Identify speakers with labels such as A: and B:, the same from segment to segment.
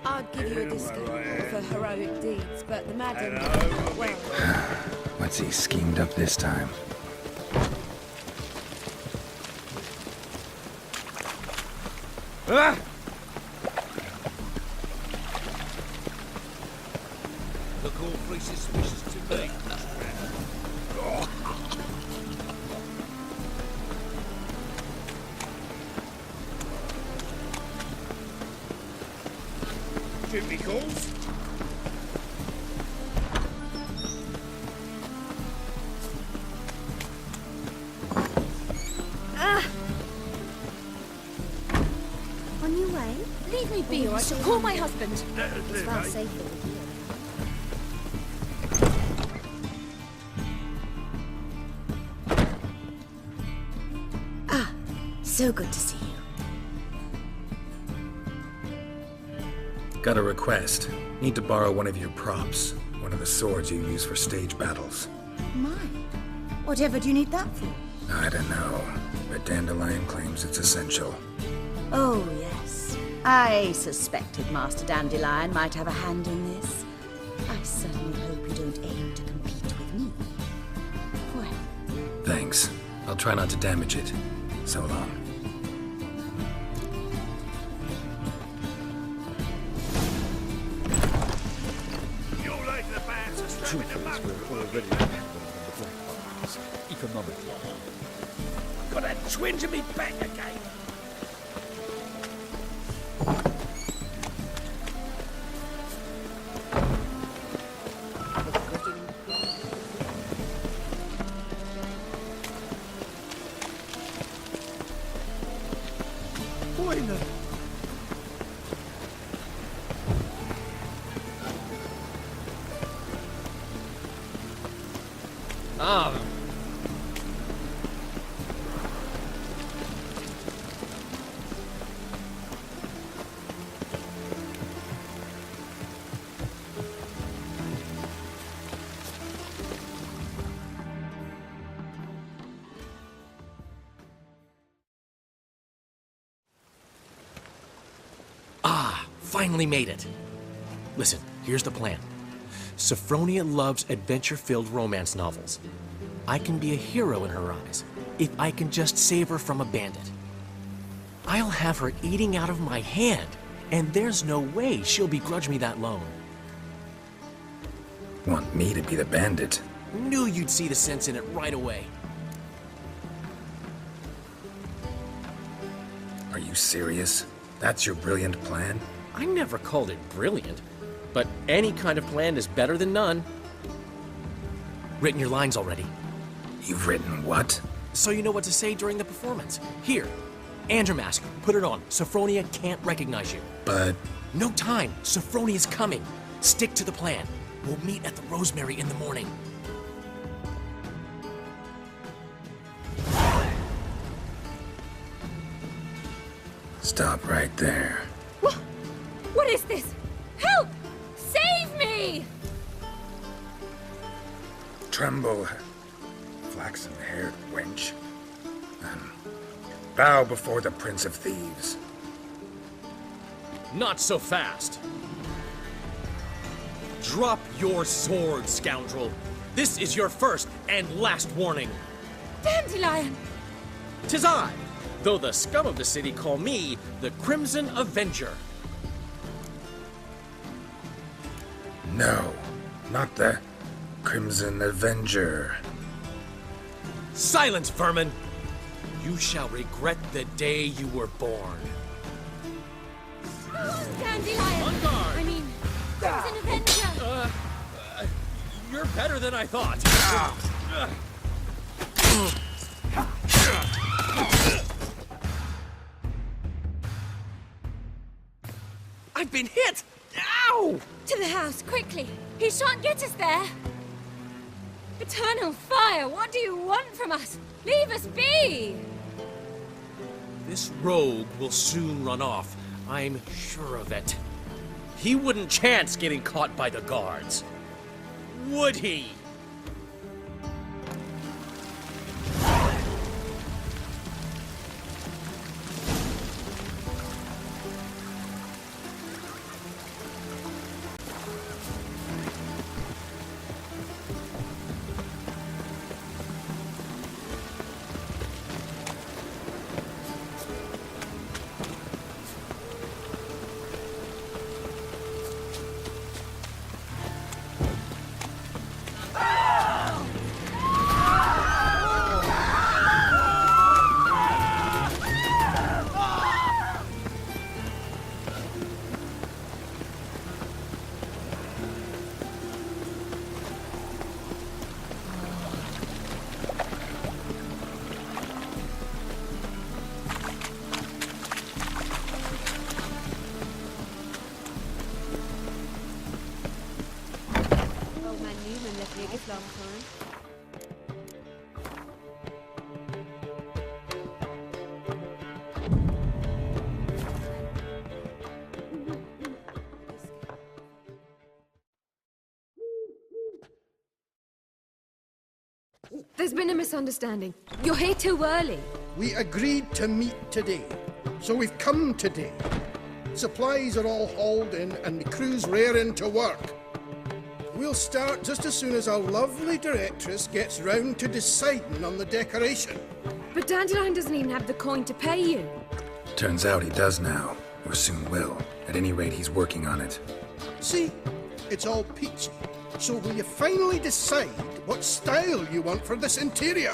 A: I'd give you a discount for heroic deeds, but the madam, well,
B: What's he schemed up this time?
C: Ah!
D: Look all three suspicious to me.
C: Duty calls?
E: On your way?
A: leave me be, or I shall call my husband.
E: It's far safer with you. Ah, so good to see you.
B: Got a request. Need to borrow one of your props. One of the swords you use for stage battles.
E: My, whatever do you need that for?
B: I don't know, but Dandelion claims it's essential.
E: Oh, yes. I suspected Master Dandelion might have a hand in this. I certainly hope you don't aim to compete with me. Well,
B: Thanks. I'll try not to damage it. So long.
C: You're like the bands are strapping them up.
D: We're already on the black markets, economically.
C: Got that twinge in me back again. Bueno.
D: Ah, finally made it. Listen, here's the plan. Sophronia loves adventure-filled romance novels. I can be a hero in her eyes if I can just save her from a bandit. I'll have her eating out of my hand, and there's no way she'll begrudge me that loan.
B: Want me to be the bandit?
D: Knew you'd see the sense in it right away.
B: Are you serious? That's your brilliant plan?
D: I never called it brilliant, but any kind of plan is better than none. Written your lines already,
B: You've written what?
D: so you know what to say during the performance. Here, Andromask, put it on. Sophronia can't recognize you.
B: But
D: No time. Sophronia's coming. Stick to the plan. We'll meet at the Rosemary in the morning.
B: stop right there.
A: What is this? Help! Save me!
B: Tremble, flaxen-haired wench, and bow before the Prince of Thieves.
D: Not so fast. Drop your sword, scoundrel. This is your first and last warning.
A: Dandelion!
D: 'Tis I, though the scum of the city call me the Crimson Avenger.
B: No, not the Crimson Avenger.
D: Silence, vermin! You shall regret the day you were born.
A: Dandelion!
D: On guard!
A: I mean, Crimson Avenger!
D: You're better than I thought. I've been hit! Ow!
A: To the house, quickly! He shan't get us there! Eternal fire, what do you want from us? Leave us be!
D: This rogue will soon run off. I'm sure of it. He wouldn't chance getting caught by the guards. Would he?
A: Islam time.
F: There's been a misunderstanding. You're here too early.
G: We agreed to meet today, so we've come today. Supplies are all hauled in and the crew's raring to work. We'll start just as soon as our lovely directress gets round to deciding on the decoration.
F: But Dandelion doesn't even have the coin to pay you.
B: Turns out he does now, or soon will. At any rate, he's working on it.
G: See, it's all peachy. So will you finally decide what style you want for this interior?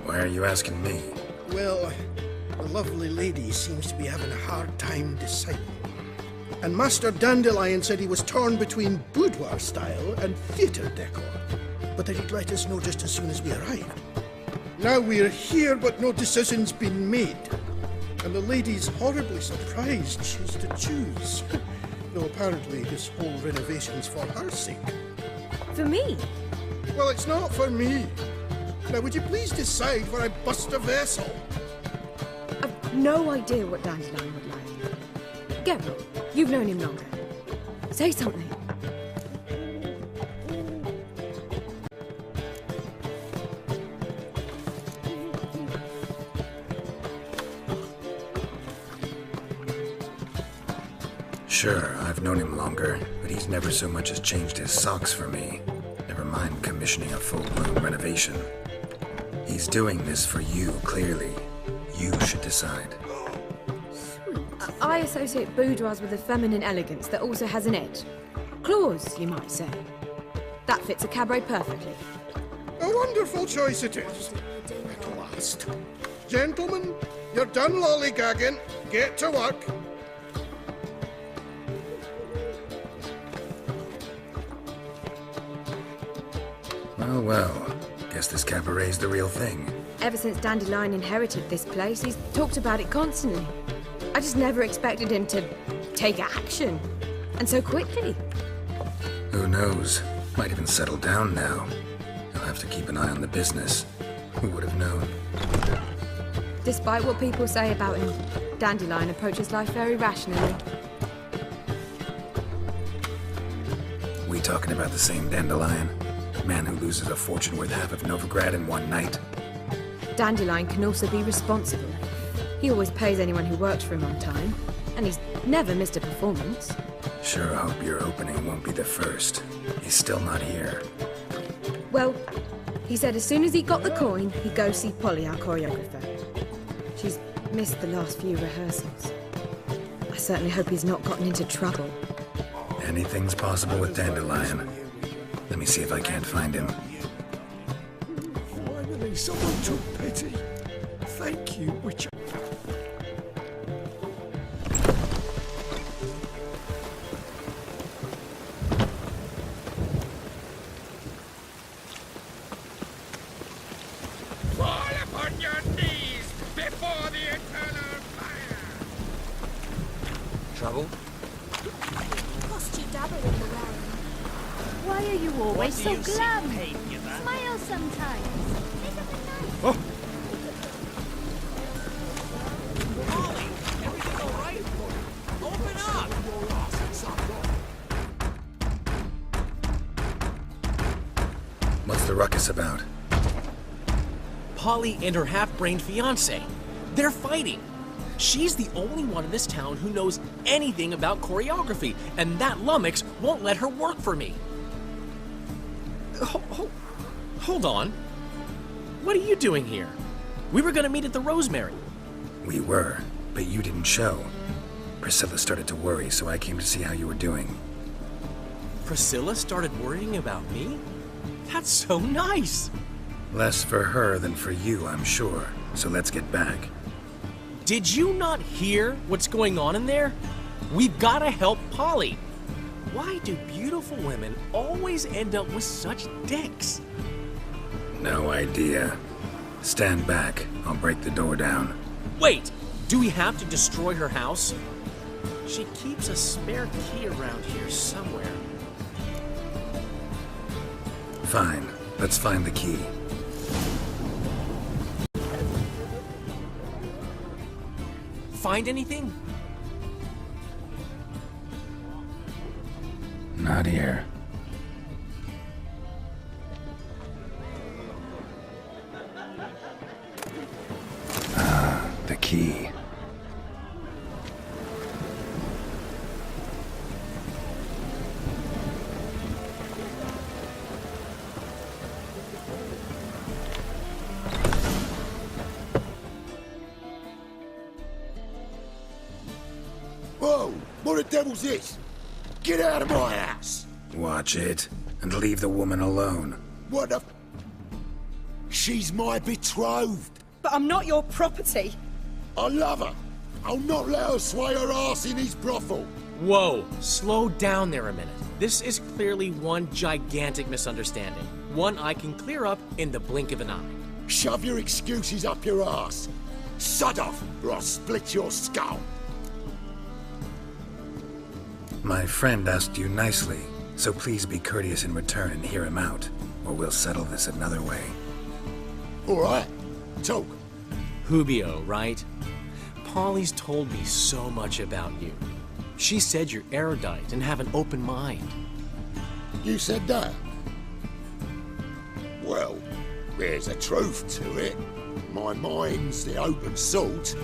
B: Why are you asking me?
G: Well, the lovely lady seems to be having a hard time deciding. And Master Dandelion said he was torn between boudoir style and theatre decor, but that he'd let us know just as soon as we arrived. Now we're here, but no decision's been made. And the lady's horribly surprised she's to choose. Though apparently this whole renovation's for her sake.
F: For me?
G: Well, it's not for me. Now, would you please decide where I bust a vessel?
F: I've no idea what Dandelion would like. Geralt, you've known him longer. Say something.
B: Sure, I've known him longer, but he's never so much as changed his socks for me. Never mind commissioning a full-blown renovation. He's doing this for you, clearly. You should decide.
F: I associate boudoirs with a feminine elegance that also has an edge. Claws, you might say. That fits a cabaret perfectly.
G: A wonderful choice it is. At last. Gentlemen, you're done lollygagging. Get to work.
B: Oh well, guess this cabaret's the real thing.
F: Ever since Dandelion inherited this place, he's talked about it constantly. I just never expected him to take action. And so quickly.
B: Who knows? Might even settle down now. He'll have to keep an eye on the business. Who would have known?
F: Despite what people say about him, Dandelion approaches life very rationally.
B: We talking about the same Dandelion? Man who loses a fortune worth half of Novigrad in one night?
F: Dandelion can also be responsible. He always pays anyone who works for him on time, and he's never missed a performance.
B: Sure hope your opening won't be the first. He's still not here.
F: Well, he said as soon as he got the coin, he'd go see Polly, our choreographer. She's missed the last few rehearsals. I certainly hope he's not gotten into trouble.
B: Anything's possible with Dandelion. Let me see if I can't find him.
C: Finally, someone took pity. Thank you, Witcher.
H: Fall upon your knees before the eternal fire!
D: Trouble?
A: Cost you double in the round.
I: Why are you always so glum? Smile sometimes. Say something nice.
D: Molly, everything all right? Open up!
B: What's the ruckus about?
D: Polly and her half-brained fiancé. They're fighting. She's the only one in this town who knows anything about choreography, and that lummox won't let her work for me. Hold on. What are you doing here? We were gonna meet at the Rosemary.
B: We were, but you didn't show. Priscilla started to worry, so I came to see how you were doing.
D: Priscilla started worrying about me? That's so nice!
B: Less for her than for you, I'm sure. So let's get back.
D: Did you not hear what's going on in there? We've gotta help Polly. Why do beautiful women always end up with such dicks?
B: No idea. Stand back. I'll break the door down.
D: Wait, do we have to destroy her house? She keeps a spare key around here somewhere.
B: Fine. Let's find the key.
D: Find anything?
B: Not here. Ah, the key.
C: Whoa! What the devil's this? Get out of my house!
B: Watch it, and leave the woman alone.
C: What the... She's my betrothed.
F: But I'm not your property.
C: I love her. I'll not let her sway her ass in his brothel.
D: Whoa, slow down there a minute. This is clearly one gigantic misunderstanding. One I can clear up in the blink of an eye.
C: Shove your excuses up your ass. Sod off, or I'll split your skull.
B: My friend asked you nicely, so please be courteous in return and hear him out, or we'll settle this another way.
C: All right, talk.
D: Hubio, right? Polly's told me so much about you. She said you're erudite and have an open mind.
C: You said that? Well, there's a truth to it. My mind's the open salt,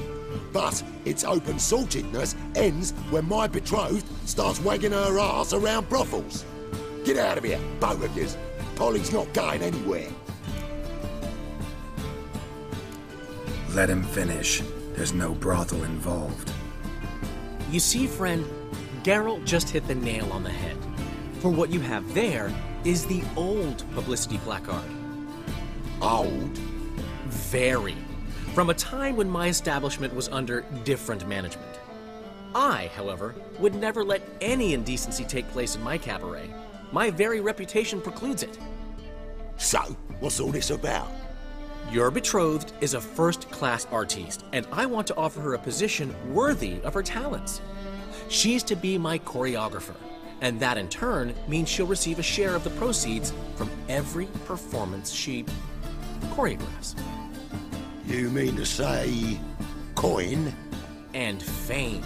C: but its open saltedness ends when my betrothed starts wagging her ass around brothels. Get out of here, both of yous. Polly's not going anywhere.
B: Let him finish. There's no brothel involved.
D: You see, friend, Geralt just hit the nail on the head. For what you have there is the old publicity placard.
C: Old?
D: Very. From a time when my establishment was under different management. I, however, would never let any indecency take place in my cabaret. My very reputation precludes it.
C: So, what's all this about?
D: Your betrothed is a first-class artiste, and I want to offer her a position worthy of her talents. She's to be my choreographer, and that in turn means she'll receive a share of the proceeds from every performance she choreographs.
C: You mean to say... coin?
D: And fame.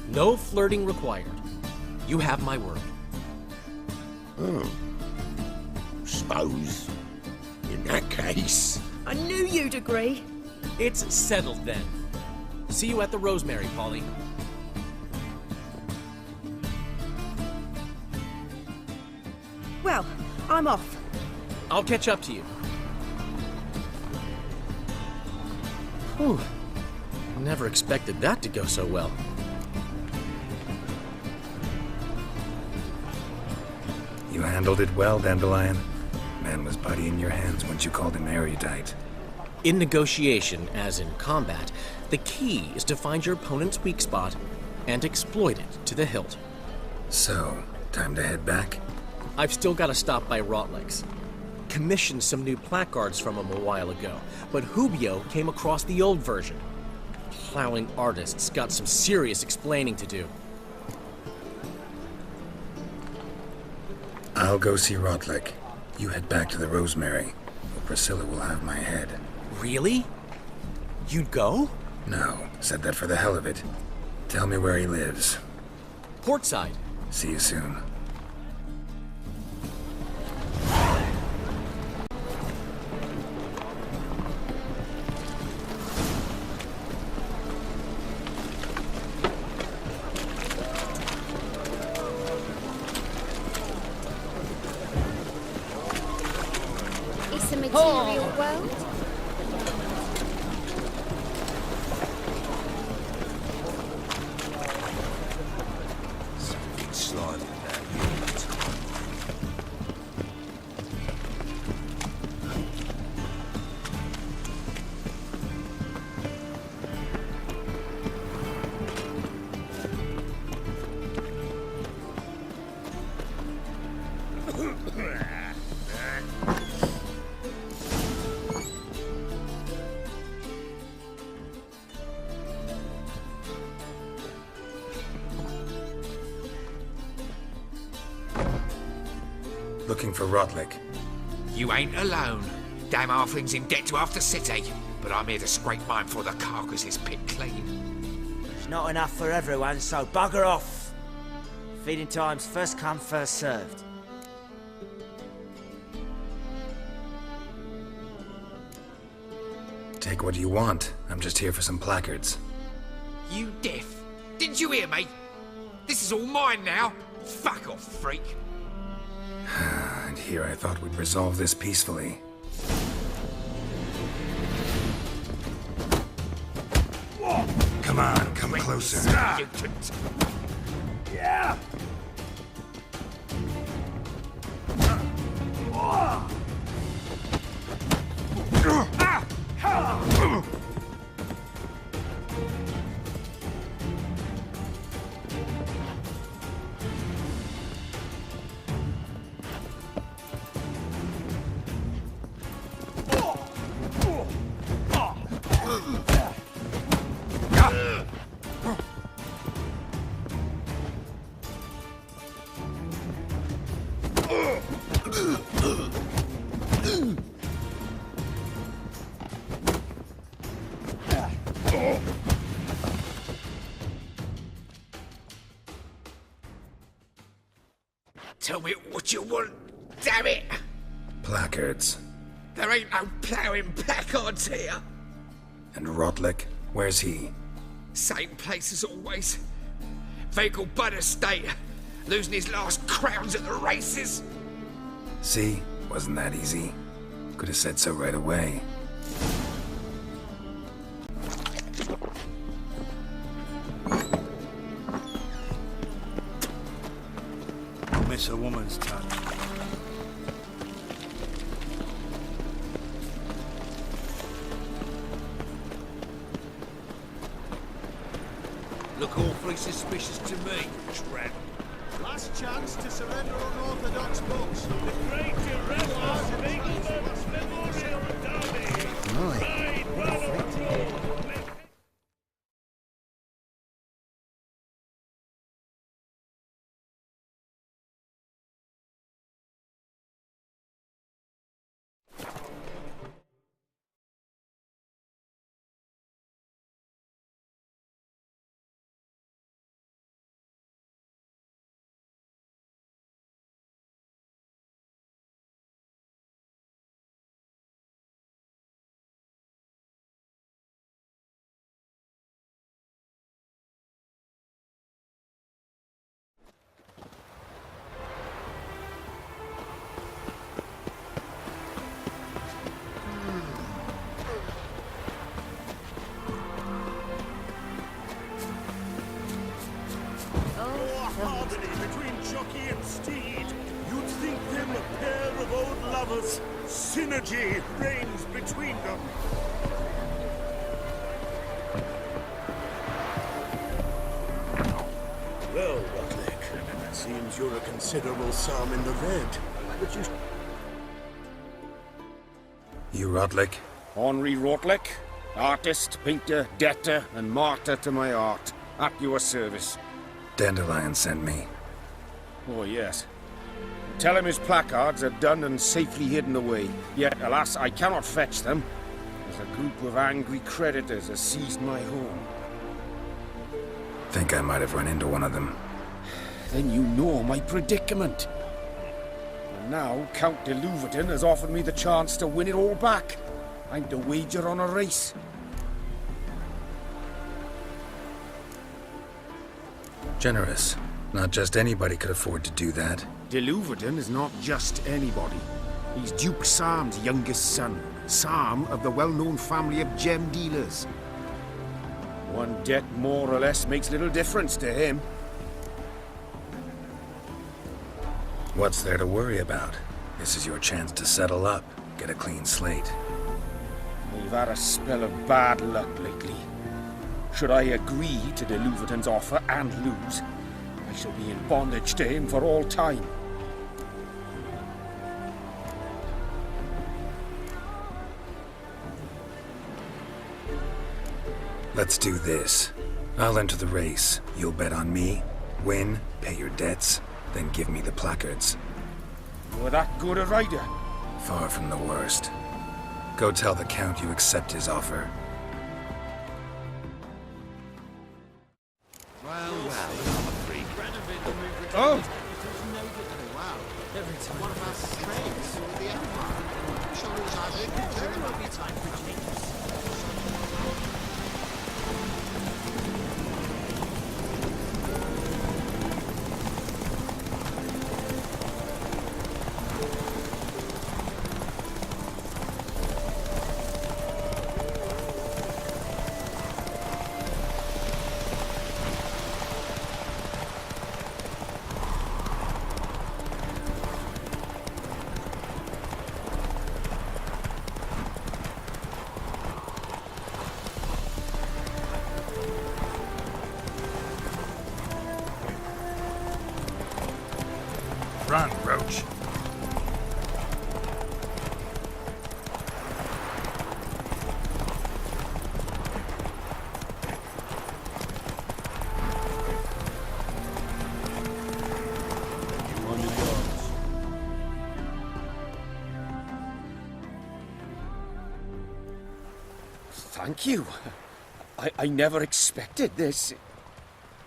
D: No flirting required. You have my word.
C: Suppose... in that case...
F: I knew you'd agree.
D: It's settled then. See you at the Rosemary, Polly.
F: Well, I'm off.
D: I'll catch up to you. Whew. Never expected that to go so well.
B: You handled it well, Dandelion. Man was body in your hands once you called him erudite.
D: In negotiation, as in combat, the key is to find your opponent's weak spot and exploit it to the hilt.
B: So, time to head back?
D: I've still got to stop by Rotlex. Commissioned some new placards from him a while ago, but Hubio came across the old version. Plowing artists got some serious explaining to do.
B: I'll go see Rotlick. You head back to the Rosemary, or Priscilla will have my head.
D: Really? You'd go?
B: No, said that for the hell of it. Tell me where he lives.
D: Portside.
B: See you soon.
I: It's a material world.
C: Something slimy about you.
B: Looking for Rotlick.
H: You ain't alone. Damn halfling's in debt to half the city. But I'm here to scrape mine before the carcass is picked clean.
J: It's not enough for everyone, so bugger off. Feeding time's first come, first served.
B: Take what you want. I'm just here for some placards.
H: You deaf? Didn't you hear me? This is all mine now. Fuck off, freak.
B: And here I thought we'd resolve this peacefully. Come on, come closer.
H: Yeah. Tell me what you want, damn it!
B: Placards.
H: There ain't no ploughing placards here.
B: And Rotlick? Where's he?
H: Same place as always. Vehicle Bud Estate. Losing his last crowns at the races.
B: See? Wasn't that easy? Could have said so right away.
K: Miss a woman's touch.
H: Look awfully suspicious to me, Trent.
L: Last chance to surrender unorthodox books.
K: The great Erasmus Spiegelman's Memorial Derby. Ride, bravo! Jockey and steed, you'd think them a pair of old lovers. Synergy reigns between them. Well, Rotlick, seems you're a considerable sum in the red. But
B: You Rotlick?
M: Henri Rotlick, artist, painter, debtor, and martyr to my art. At your service.
B: Dandelion sent me.
M: Oh, yes. Tell him his placards are done and safely hidden away. Yet, alas, I cannot fetch them, as a group of angry creditors has seized my home.
B: Think I might have run into one of them.
M: Then you know my predicament. And now, Count de Louverton has offered me the chance to win it all back. I'm to wager on a race.
B: Generous. Not just anybody could afford to do that.
M: De Louverton is not just anybody. He's Duke Sam's youngest son. Sam of the well-known family of gem dealers. One debt more or less makes little difference to him.
B: What's there to worry about? This is your chance to settle up, get a clean slate.
M: We've had a spell of bad luck lately. Should I agree to de Louverton's offer and lose, I shall be in bondage to him for all time.
B: Let's do this. I'll enter the race. You'll bet on me, win, pay your debts, then give me the placards.
M: You were that good a rider?
B: Far from the worst. Go tell the Count you accept his offer.
M: Oh!
L: Wow. One of our strays through the Empire. Shows our big there will be time for changes.
B: Run, Roach.
M: Thank you. I never expected this.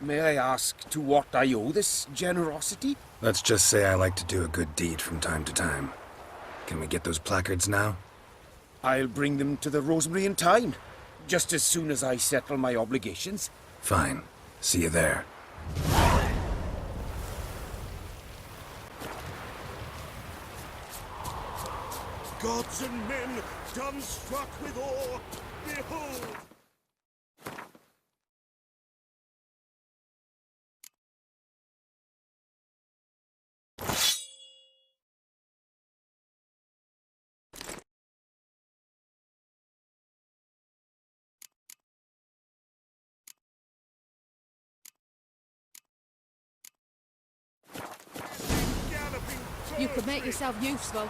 M: May I ask to what I owe this generosity?
B: Let's just say I like to do a good deed from time to time. Can we get those placards now?
M: I'll bring them to the Rosemary in time, just as soon as I settle my obligations.
B: Fine. See you there.
K: Gods and men, dumbstruck with awe, behold!
A: You could make yourself useful.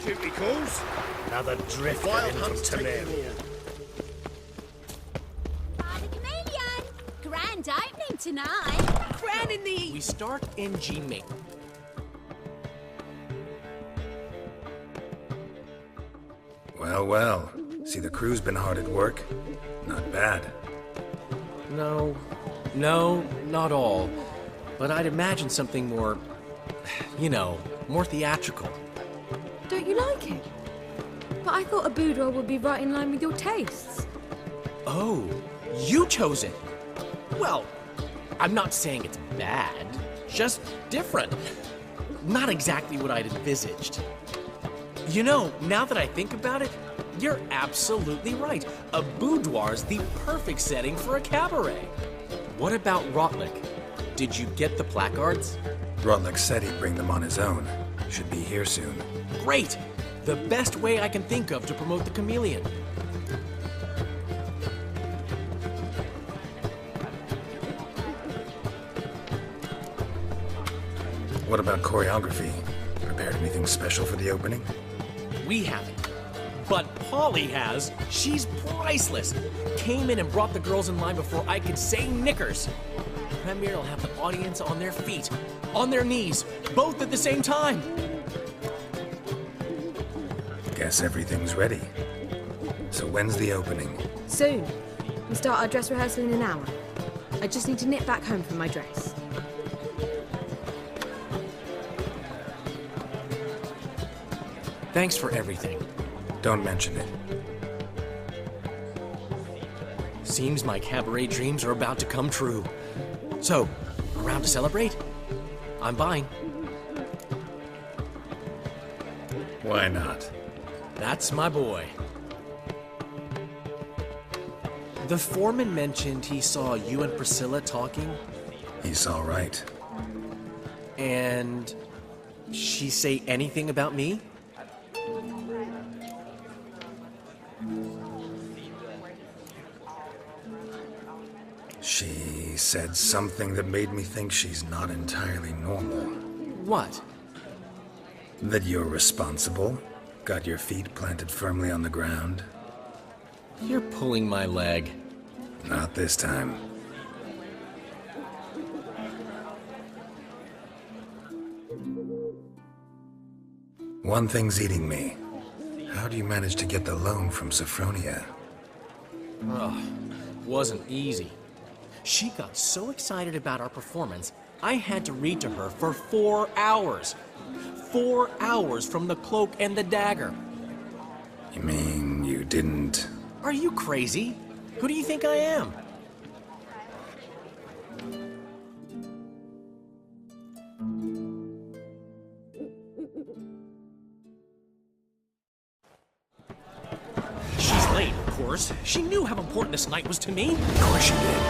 M: Duty calls.
K: Another drifter in from Temeria.
I: Father Chameleon! Grand opening tonight.
A: Grand in the...
D: We start in G major.
B: Well, well. See, the crew's been hard at work. Not bad.
D: No, not all. But I'd imagine something more, you know, more theatrical.
F: Don't you like it? But I thought a boudoir would be right in line with your tastes.
D: Oh, you chose it. Well, I'm not saying it's bad, just different. Not exactly what I'd envisaged. You know, now that I think about it, you're absolutely right. A boudoir's the perfect setting for a cabaret. What about Rotlick? Did you get the placards?
B: Rotlick said he'd bring them on his own. Should be here soon.
D: Great! The best way I can think of to promote the Chameleon.
B: What about choreography? Prepared anything special for the opening?
D: We haven't. But Polly has. She's priceless. Came in and brought the girls in line before I could say knickers. Premier will have the audience on their feet, on their knees, both at the same time.
B: Guess everything's ready. So when's the opening?
F: Soon. We start our dress rehearsal in an hour. I just need to nip back home for my dress.
D: Thanks for everything.
B: Don't mention it.
D: Seems my cabaret dreams are about to come true. So, around to celebrate? I'm buying.
B: Why not?
D: That's my boy. The foreman mentioned he saw you and Priscilla talking.
B: He's all right.
D: And she say anything about me?
B: She said something that made me think she's not entirely normal.
D: What?
B: That you're responsible, got your feet planted firmly on the ground.
D: You're pulling my leg.
B: Not this time. One thing's eating me. How do you manage to get the loan from Sophronia?
D: Ugh, wasn't easy. She got so excited about our performance, I had to read to her for 4 hours. 4 hours from the Cloak and the Dagger.
B: You mean you didn't...
D: Are you crazy? Who do you think I am? She's late, of course. She knew how important this night was to me.
B: Of course she did.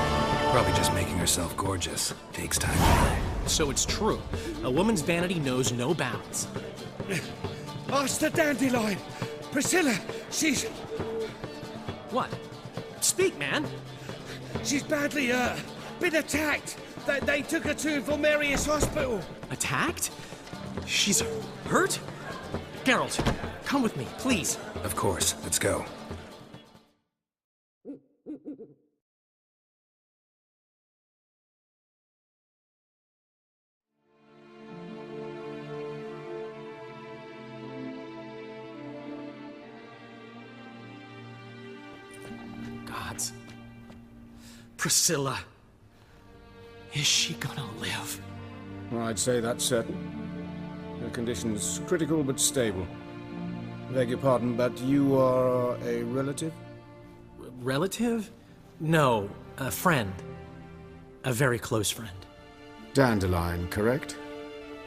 B: Probably just making herself gorgeous. Takes time.
D: So it's true. A woman's vanity knows no bounds.
K: Master Dandelion! Priscilla, she's...
D: What? Speak, man.
K: She's badly, been attacked. They took her to Vulmerius Hospital.
D: Attacked? She's hurt? Geralt, come with me, please.
B: Of course. Let's go.
D: Gods. Priscilla. Is she gonna live?
M: I'd say that's certain. Her condition's critical but stable. Beg your pardon, but you are a relative?
D: Relative? No, a friend. A very close friend.
M: Dandelion, correct?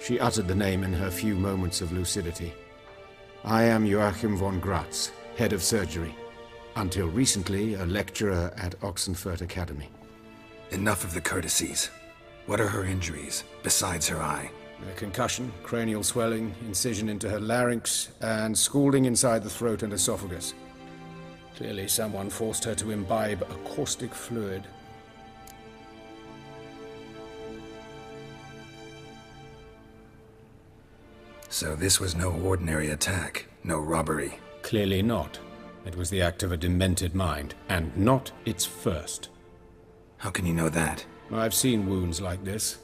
M: She uttered the name in her few moments of lucidity. I am Joachim von Gratz, head of surgery. Until recently, a lecturer at Oxenfurt Academy.
B: Enough of the courtesies. What are her injuries, besides her eye?
M: A concussion, cranial swelling, incision into her larynx, and scalding inside the throat and esophagus. Clearly someone forced her to imbibe a caustic fluid.
B: So this was no ordinary attack, no robbery.
M: Clearly not. It was the act of a demented mind, and not its first.
B: How can you know that?
M: I've seen wounds like this.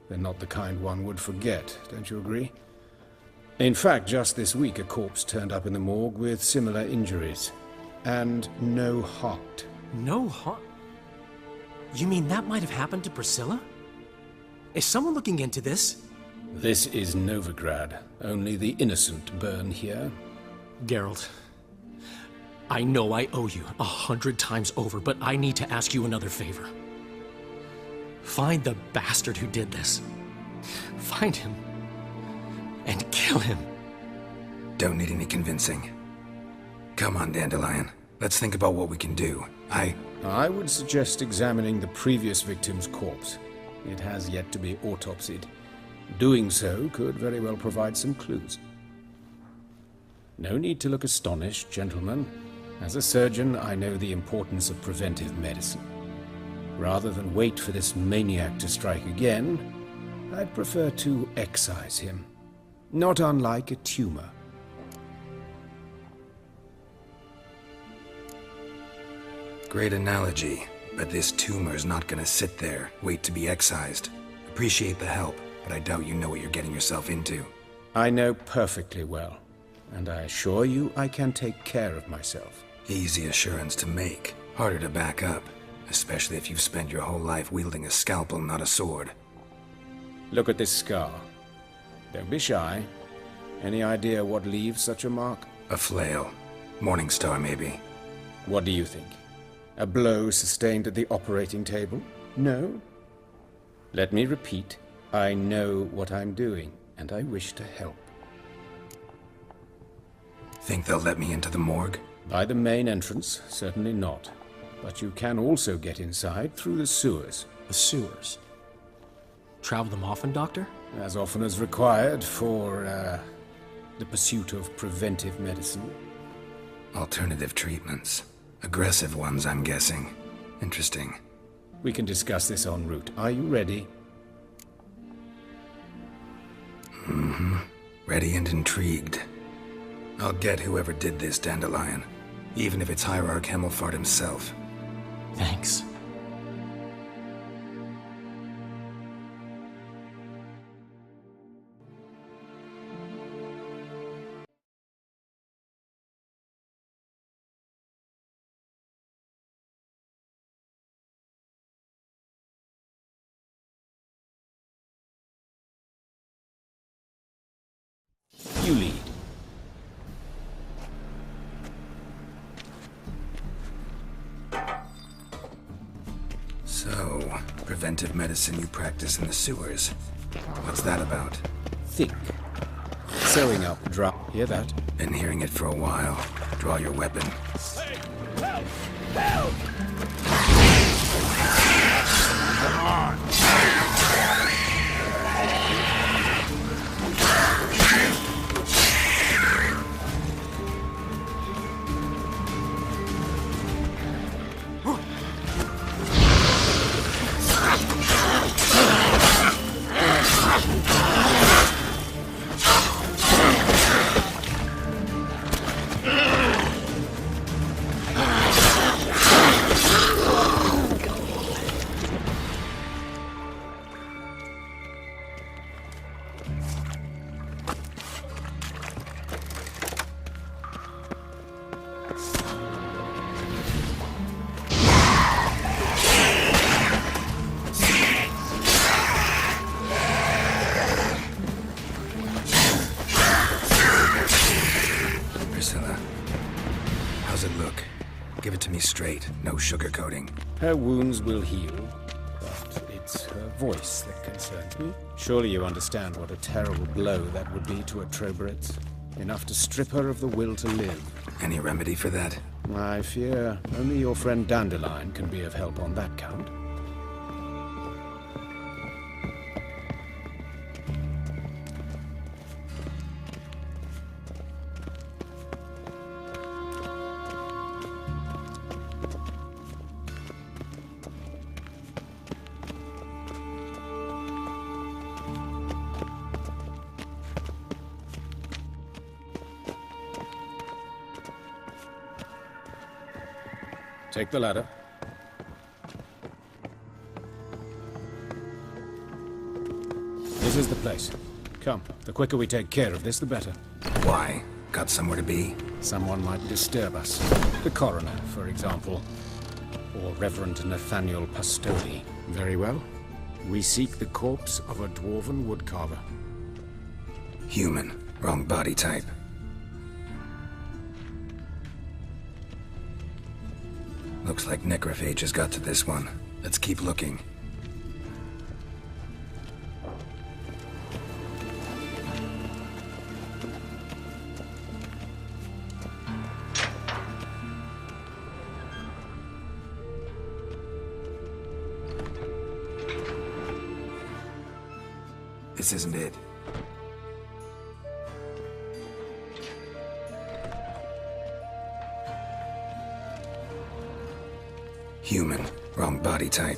M: They're not the kind one would forget, don't you agree? In fact, just this week a corpse turned up in the morgue with similar injuries. And no heart.
D: No heart? You mean that might have happened to Priscilla? Is someone looking into this?
M: This is Novigrad. Only the innocent burn here.
D: Geralt, I know I owe you 100 times over, but I need to ask you another favor. Find the bastard who did this. Find him. And kill him.
B: Don't need any convincing. Come on, Dandelion. Let's think about what we can do.
M: I would suggest examining the previous victim's corpse. It has yet to be autopsied. Doing so could very well provide some clues. No need to look astonished, gentlemen. As a surgeon, I know the importance of preventive medicine. Rather than wait for this maniac to strike again, I'd prefer to excise him. Not unlike a tumor.
B: Great analogy, but this tumor's not gonna sit there, wait to be excised. Appreciate the help, but I doubt you know what you're getting yourself into.
M: I know perfectly well, and I assure you I can take care of myself.
B: Easy assurance to make, harder to back up, especially if you've spent your whole life wielding a scalpel, not a sword.
M: Look at this scar. Don't be shy. Any idea what leaves such a mark?
B: A flail. Morningstar, maybe.
M: What do you think? A blow sustained at the operating table? No? Let me repeat. I know what I'm doing, and I wish to help.
B: Think they'll let me into the morgue?
M: By the main entrance, certainly not. But you can also get inside through the sewers.
D: The sewers? Travel them often, Doctor?
M: As often as required for, the pursuit of preventive medicine.
B: Alternative treatments. Aggressive ones, I'm guessing. Interesting.
M: We can discuss this en route. Are you ready?
B: Mm-hmm. Ready and intrigued. I'll get whoever did this, Dandelion. Even if it's Hierarch Hemmelfart himself.
D: Thanks.
M: You lead.
B: So, preventive medicine you practice in the sewers. What's that about?
M: Think. Sewing up drop. Hear that?
B: Been hearing it for a while. Draw your weapon.
K: Hey, help! Help!
H: Come on!
B: Straight, no sugarcoating.
M: Her wounds will heal, but it's her voice that concerns me. Surely you understand what a terrible blow that would be to a Trobritz. Enough to strip her of the will to live.
B: Any remedy for that?
M: I fear only your friend Dandelion can be of help on that count. Take the ladder. This is the place. Come, the quicker we take care of this, the better.
B: Why? Got somewhere to be?
M: Someone might disturb us. The coroner, for example. Or Reverend Nathaniel Pastodi. Very well. We seek the corpse of a dwarven woodcarver.
B: Human. Wrong body type. Looks like necrophage has got to this one. Let's keep looking. This isn't it. Human. Wrong body type.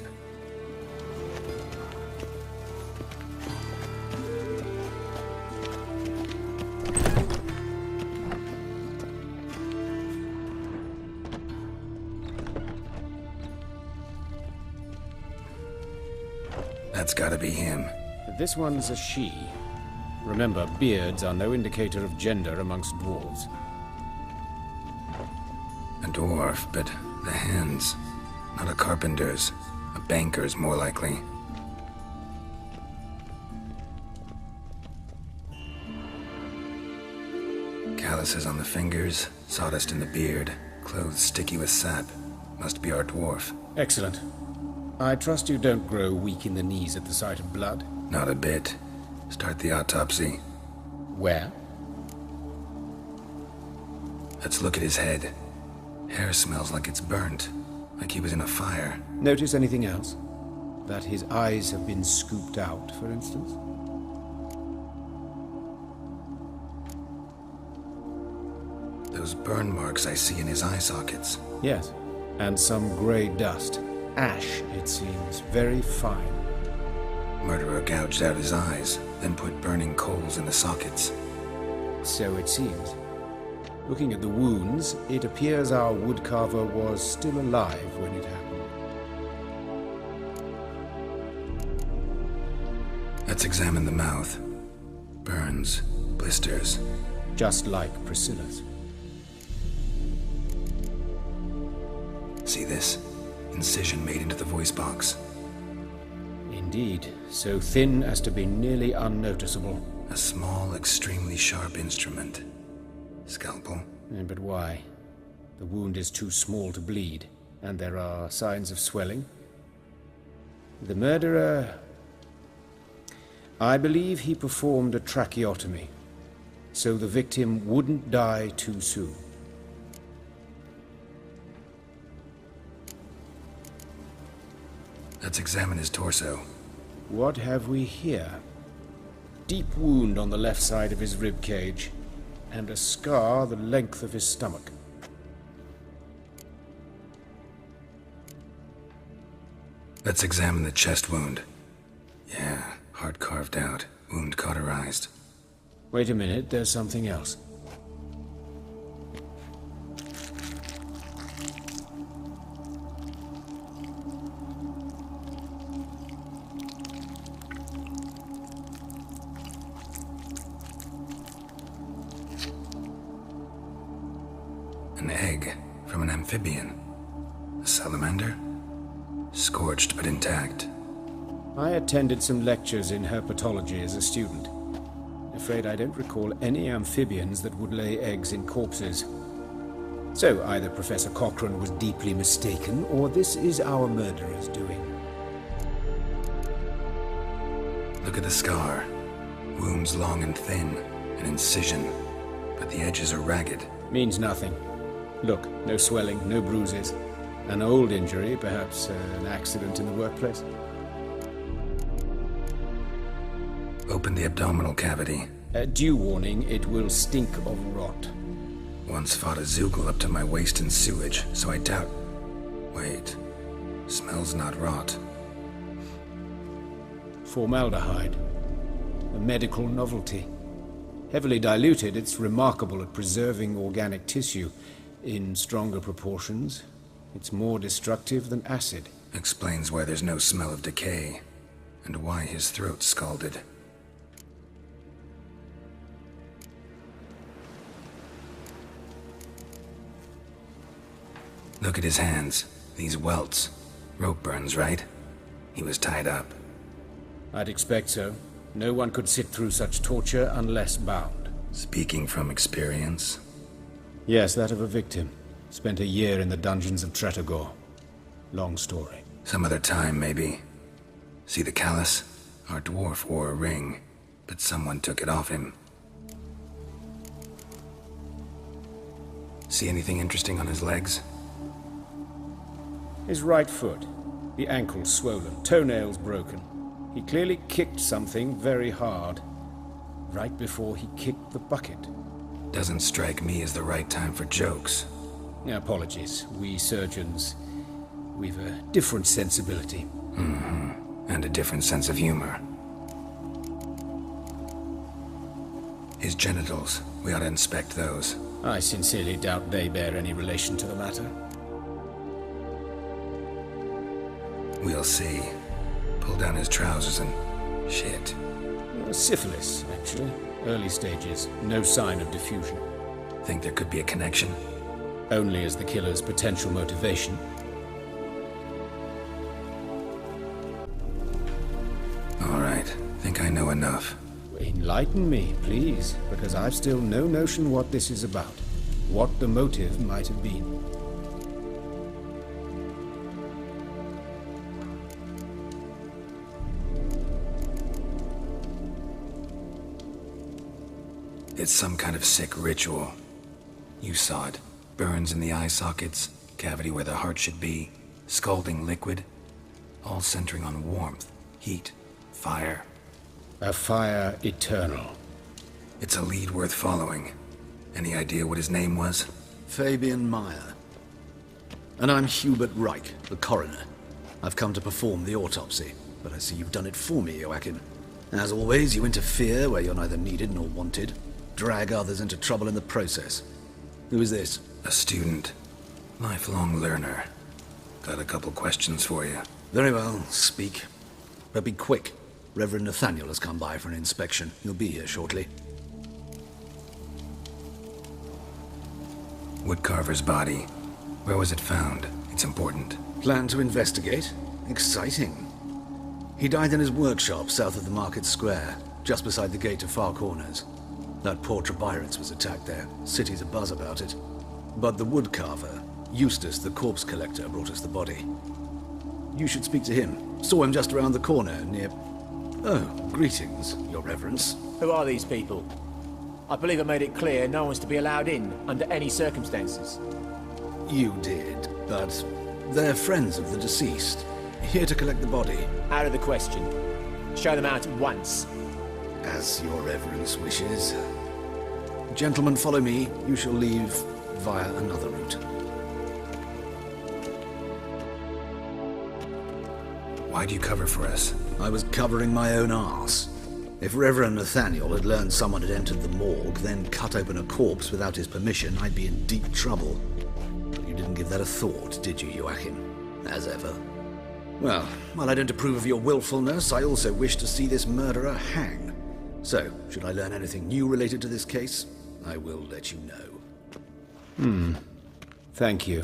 B: That's gotta be him.
M: This one's a she. Remember, beards are no indicator of gender amongst dwarves.
B: A dwarf, but the hands. Not a carpenter's. A banker's, more likely. Calluses on the fingers, sawdust in the beard, clothes sticky with sap. Must be our dwarf.
M: Excellent. I trust you don't grow weak in the knees at the sight of blood.
B: Not a bit. Start the autopsy.
M: Where?
B: Let's look at his head. Hair smells like it's burnt, like he was in a fire.
M: Notice anything else? That his eyes have been scooped out, for instance?
B: Those burn marks I see in his eye sockets.
M: Yes, and some grey dust. Ash, it seems, very fine.
B: Murderer gouged out his eyes, then put burning coals in the sockets.
M: So it seems. Looking at the wounds, it appears our woodcarver was still alive when it happened.
B: Let's examine the mouth. Burns, blisters.
M: Just like Priscilla's.
B: See this? Incision made into the voice box.
M: Indeed, so thin as to be nearly unnoticeable.
B: A small, extremely sharp instrument. Scalpel.
M: But why? The wound is too small to bleed, and there are signs of swelling. The murderer... I believe he performed a tracheotomy, so the victim wouldn't die too soon.
B: Let's examine his torso.
M: What have we here? Deep wound on the left side of his rib cage, and a scar the length of his stomach.
B: Let's examine the chest wound. Yeah, heart carved out, wound cauterized.
M: Wait a minute, there's something else.
B: An egg from an amphibian. A salamander? Scorched but intact.
M: I attended some lectures in herpetology as a student. Afraid I don't recall any amphibians that would lay eggs in corpses. So either Professor Cochrane was deeply mistaken, or this is our murderer's doing.
B: Look at the scar. Wounds long and thin, an incision, but the edges are ragged.
M: Means nothing. Look, no swelling, no bruises. An old injury, perhaps an accident in the workplace.
B: Open the abdominal cavity.
M: Due warning, it will stink of rot.
B: Once fought a Zoogle up to my waist in sewage, so I doubt... Wait. Smells not rot.
M: Formaldehyde. A medical novelty. Heavily diluted, it's remarkable at preserving organic tissue. In stronger proportions, it's more destructive than acid.
B: Explains why there's no smell of decay, and why his throat's scalded. Look at his hands. These welts. Rope burns, right? He was tied up.
M: I'd expect so. No one could sit through such torture unless bound.
B: Speaking from experience?
M: Yes, that of a victim. Spent a year in the dungeons of Tretogor. Long story.
B: Some other time, maybe. See the callus? Our dwarf wore a ring, but someone took it off him. See anything interesting on his legs?
M: His right foot. The ankle swollen, toenails broken. He clearly kicked something very hard. Right before he kicked the bucket.
B: Doesn't strike me as the right time for jokes.
M: Apologies. We surgeons, we've a different sensibility.
B: Mm-hmm. And a different sense of humor. His genitals, we ought to inspect those.
M: I sincerely doubt they bear any relation to the matter.
B: We'll see. Pull down his trousers and... shit.
M: Syphilis, actually. Early stages. No sign of diffusion.
B: Think there could be a connection?
M: Only as the killer's potential motivation.
B: All right. Think I know enough.
M: Enlighten me, please, because I've still no notion what this is about. What the motive might have been.
B: It's some kind of sick ritual. You saw it. Burns in the eye sockets, cavity where the heart should be, scalding liquid, all centering on warmth, heat, fire.
M: A fire eternal.
B: It's a lead worth following. Any idea what his name was?
N: Fabian Meyer. And I'm Hubert Reich, the coroner. I've come to perform the autopsy, but I see you've done it for me, Joachim. As always, you interfere where you're neither needed nor wanted. Drag others into trouble in the process. Who is this?
B: A student. Lifelong learner. Got a couple questions for you.
N: Very well, speak. But be quick. Reverend Nathaniel has come by for an inspection. He'll be here shortly.
B: Woodcarver's body. Where was it found? It's important.
N: Plan to investigate? Exciting. He died in his workshop south of the Market Square, just beside the gate to Far Corners. That poor Trebyran's was attacked there. City's abuzz about it. But the woodcarver, Eustace the corpse collector, brought us the body. You should speak to him. Saw him just around the corner near... Oh, greetings, Your Reverence.
J: Who are these people? I believe I made it clear no one's to be allowed in under any circumstances.
N: You did, but they're friends of the deceased. Here to collect the body.
J: Out of the question. Show them out at once.
N: As Your Reverence wishes. Gentlemen, follow me. You shall leave via another route.
B: Why'd you cover for us?
N: I was covering my own arse. If Reverend Nathaniel had learned someone had entered the morgue, then cut open a corpse without his permission, I'd be in deep trouble. But you didn't give that a thought, did you, Joachim? As ever. Well, while I don't approve of your willfulness, I also wish to see this murderer hang. So, should I learn anything new related to this case, I will let you know.
M: Thank you.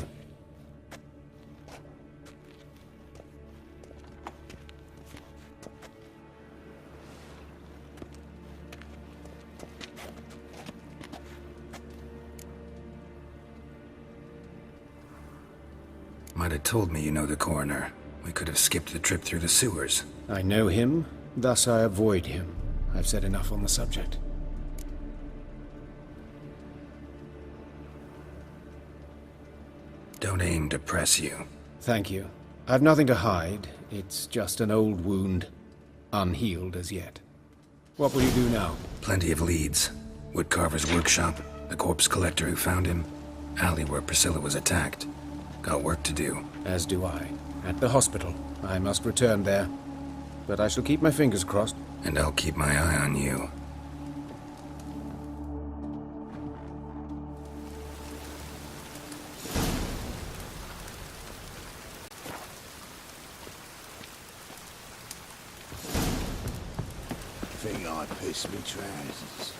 B: Might have told me you know the coroner. We could have skipped the trip through the sewers.
M: I know him, thus I avoid him. I've said enough on the subject.
B: Don't aim to press you.
M: Thank you. I've nothing to hide. It's just an old wound, unhealed as yet. What will you do now?
B: Plenty of leads. Woodcarver's workshop, the corpse collector who found him, alley where Priscilla was attacked. Got work to do.
M: As do I. At the hospital. I must return there. But I shall keep my fingers crossed.
B: And I'll keep my eye on you.
L: Think I pissed me trousers.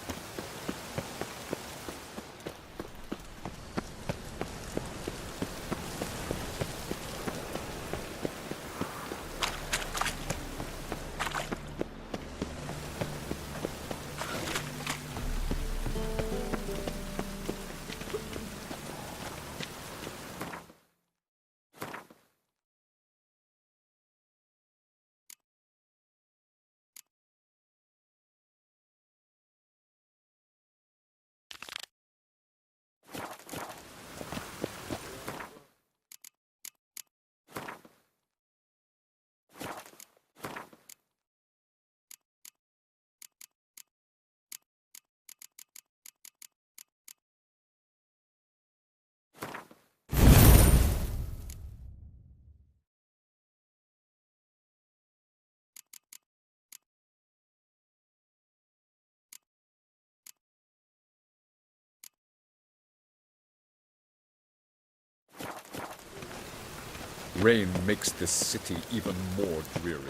O: Rain makes this city even more dreary.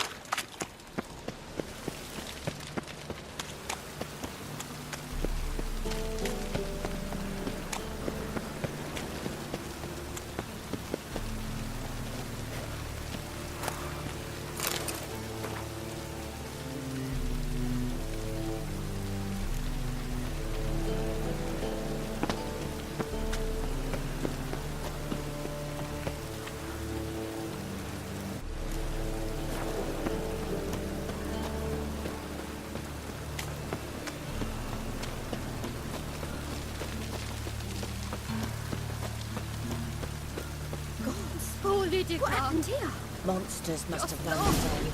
I: What happened here?
E: Monsters must have done the same.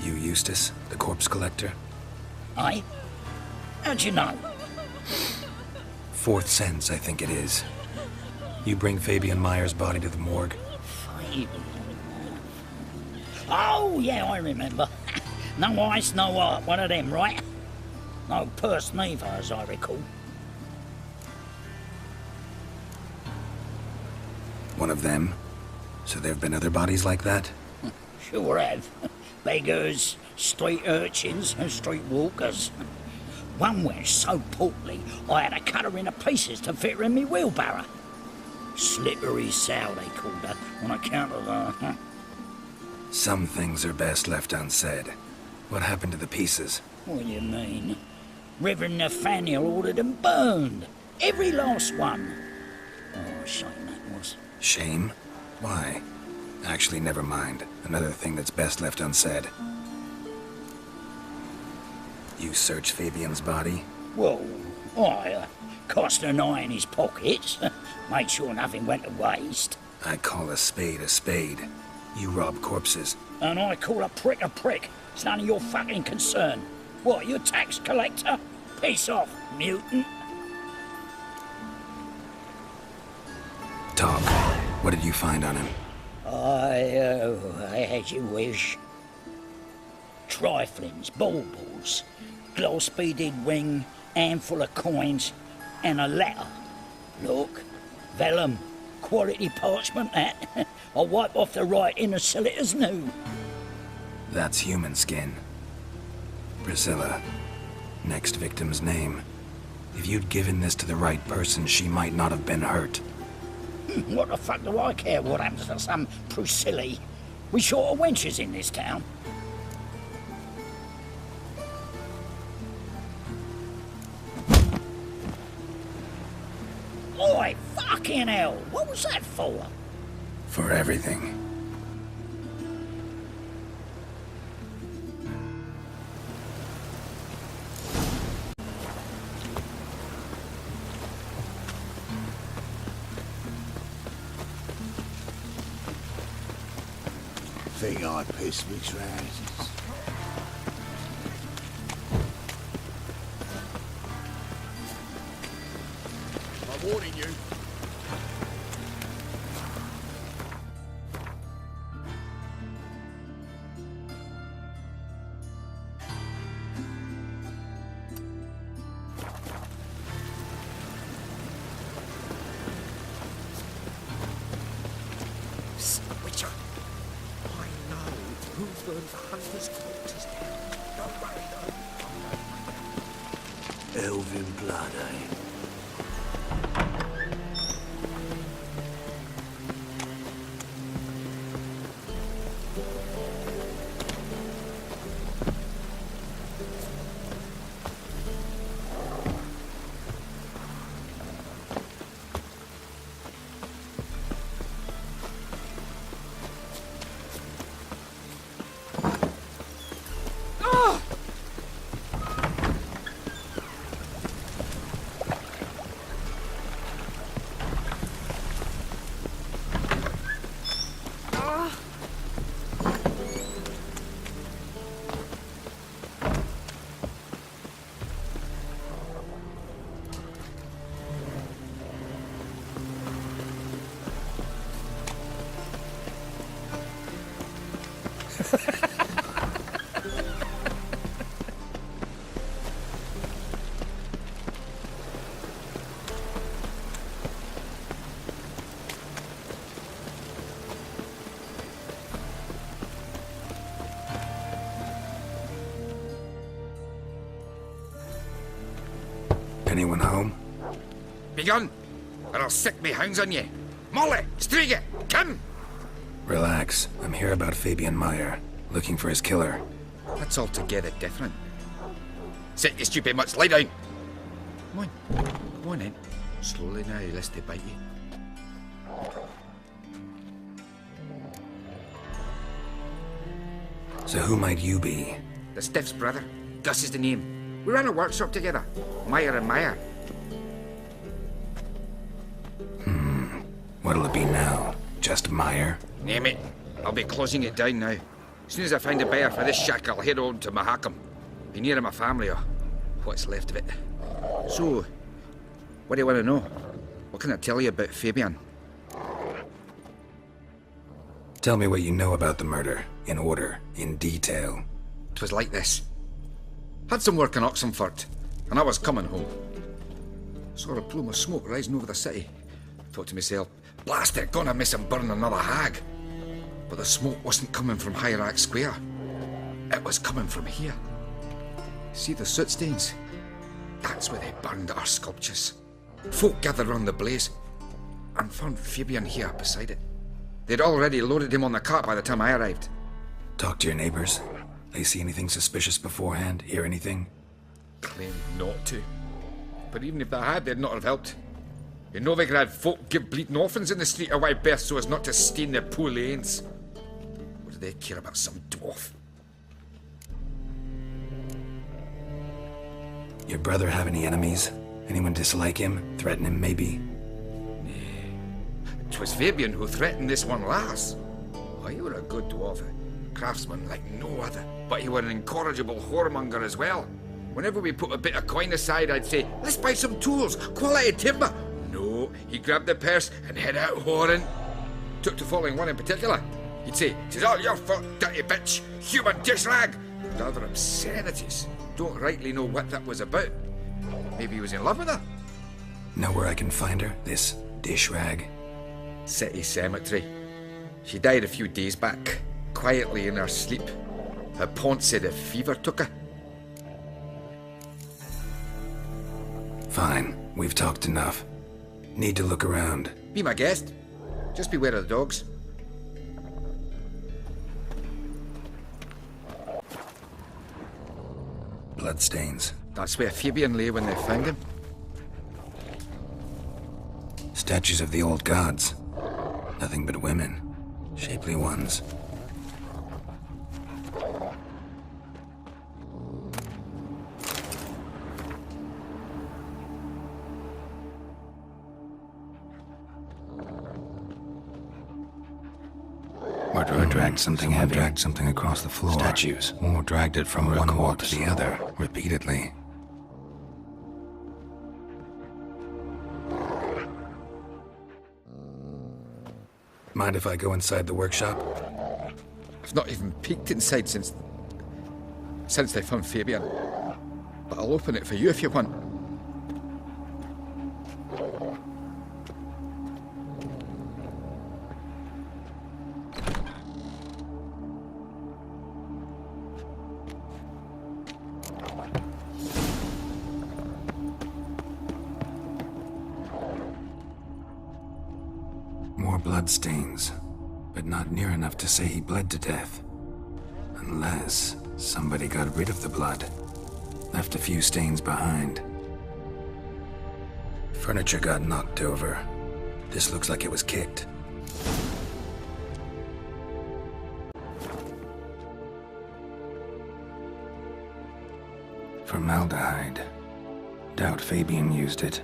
B: You Eustace, the corpse collector?
P: Aye? How'd you know?
B: Fourth sense, I think it is. You bring Fabian Meyer's body to the morgue?
P: Oh, yeah, I remember. No ice, no art, one of them, right? No purse neither, as I recall.
B: One of them? So there have been other bodies like that?
P: Sure have. Beggars, street urchins, and street walkers. One went so portly, I had to cut her into pieces to fit her in me wheelbarrow. Slippery sow, they called her, on account of her.
B: Some things are best left unsaid. What happened to the pieces?
P: What do you mean? Reverend Nathaniel ordered them burned. Every last one. Oh, shame that was.
B: Shame? Why? Actually, never mind. Another thing that's best left unsaid. You search Fabian's body?
P: Well, I cast an eye in his pockets. Made sure nothing went to waste.
B: I call a spade a spade. You rob corpses.
P: And I call a prick a prick. It's none of your fucking concern. What, you a tax collector? Piss off, mutant.
B: Talk. What did you find on him?
P: As you wish. Triflings, baubles, gloss-beaded ring, handful of coins, and a letter. Look, vellum, quality parchment that. I'll wipe off the writing and sell it as new.
B: That's human skin. Priscilla. Next victim's name. If you'd given this to the right person, she might not have been hurt.
P: What the fuck do I care what happens to some Priscilla? We short of wenches in this town. Oi, fucking hell! What was that for?
B: For everything.
C: Think I pissed me trousers.
M: I'm warning you.
H: Witcher, I know who burned the hunter's corpses down. Don't worry though.
Q: Elven blood, eh?
B: Anyone home?
H: Begone, or I'll sick me hounds on you. Molly, Striga, come!
B: Relax. I'm here about Fabian Meyer, looking for his killer.
H: That's altogether different. Sit your stupid mutts, lie down. Come on then. Slowly now, lest they bite you.
B: So who might you be?
H: The Stiff's brother. Gus is the name. We ran a workshop together. Meyer and Meyer.
B: What'll it be now? just Meyer?
H: Name it. I'll be closing it down now. As soon as I find a buyer for this shack, I'll head on to Mahakam. Be near my family, or what's left of it. So, what do you want to know? What can I tell you about Fabian?
B: Tell me what you know about the murder, in order, in detail.
H: 'Twas like this. Had some work in Oxenford, and I was coming home. Saw a plume of smoke rising over the city. Thought to myself, blast it, gonna miss him burn another hag. But the smoke wasn't coming from Hierarch Square. It was coming from here. See the soot stains? That's where they burned our sculptures. Folk gathered round the blaze, and found Fabian here beside it. They'd already loaded him on the cart by the time I arrived.
B: Talk to your neighbors. They see anything suspicious beforehand? Hear anything?
H: Claimed not to. But even if they had, they'd not have helped. In Novigrad, folk give bleeding orphans in the street a wide berth so as not to stain their poor lanes. What do they care about some dwarf?
B: Your brother have any enemies? Anyone dislike him? Threaten him, maybe?
H: 'Twas Fabian who threatened this one last. Oh, he were a good dwarf, a craftsman like no other. But he were an incorrigible whoremonger as well. Whenever we put a bit of coin aside, I'd say, let's buy some tools, quality timber. No, he grabbed the purse and head out whoring. Took to following one in particular. He'd say, "'Tis all your fault, dirty bitch, human dish rag." Rather obscenities. Don't rightly know what that was about. Maybe he was in love with her.
B: Know where I can find her, this dish rag?
H: City cemetery. She died a few days back, quietly in her sleep. Her pont said a fever took her.
B: Fine, we've talked enough. Need to look around.
H: Be my guest. Just beware of the dogs.
B: Bloodstains.
H: That's where Fabian lay when they found him.
B: Statues of the old gods. Nothing but women. Shapely ones. Or dragged something heavy. Dragged something across the floor. Statues. Or dragged it from one wall to the other, repeatedly. Mind if I go inside the workshop?
H: I've not even peeked inside since they found Fabian. But I'll open it for you if you want.
B: More bloodstains, but not near enough to say he bled to death. Unless somebody got rid of the blood. Left a few stains behind. Furniture got knocked over. This looks like it was kicked. Formaldehyde. Doubt Fabian used it.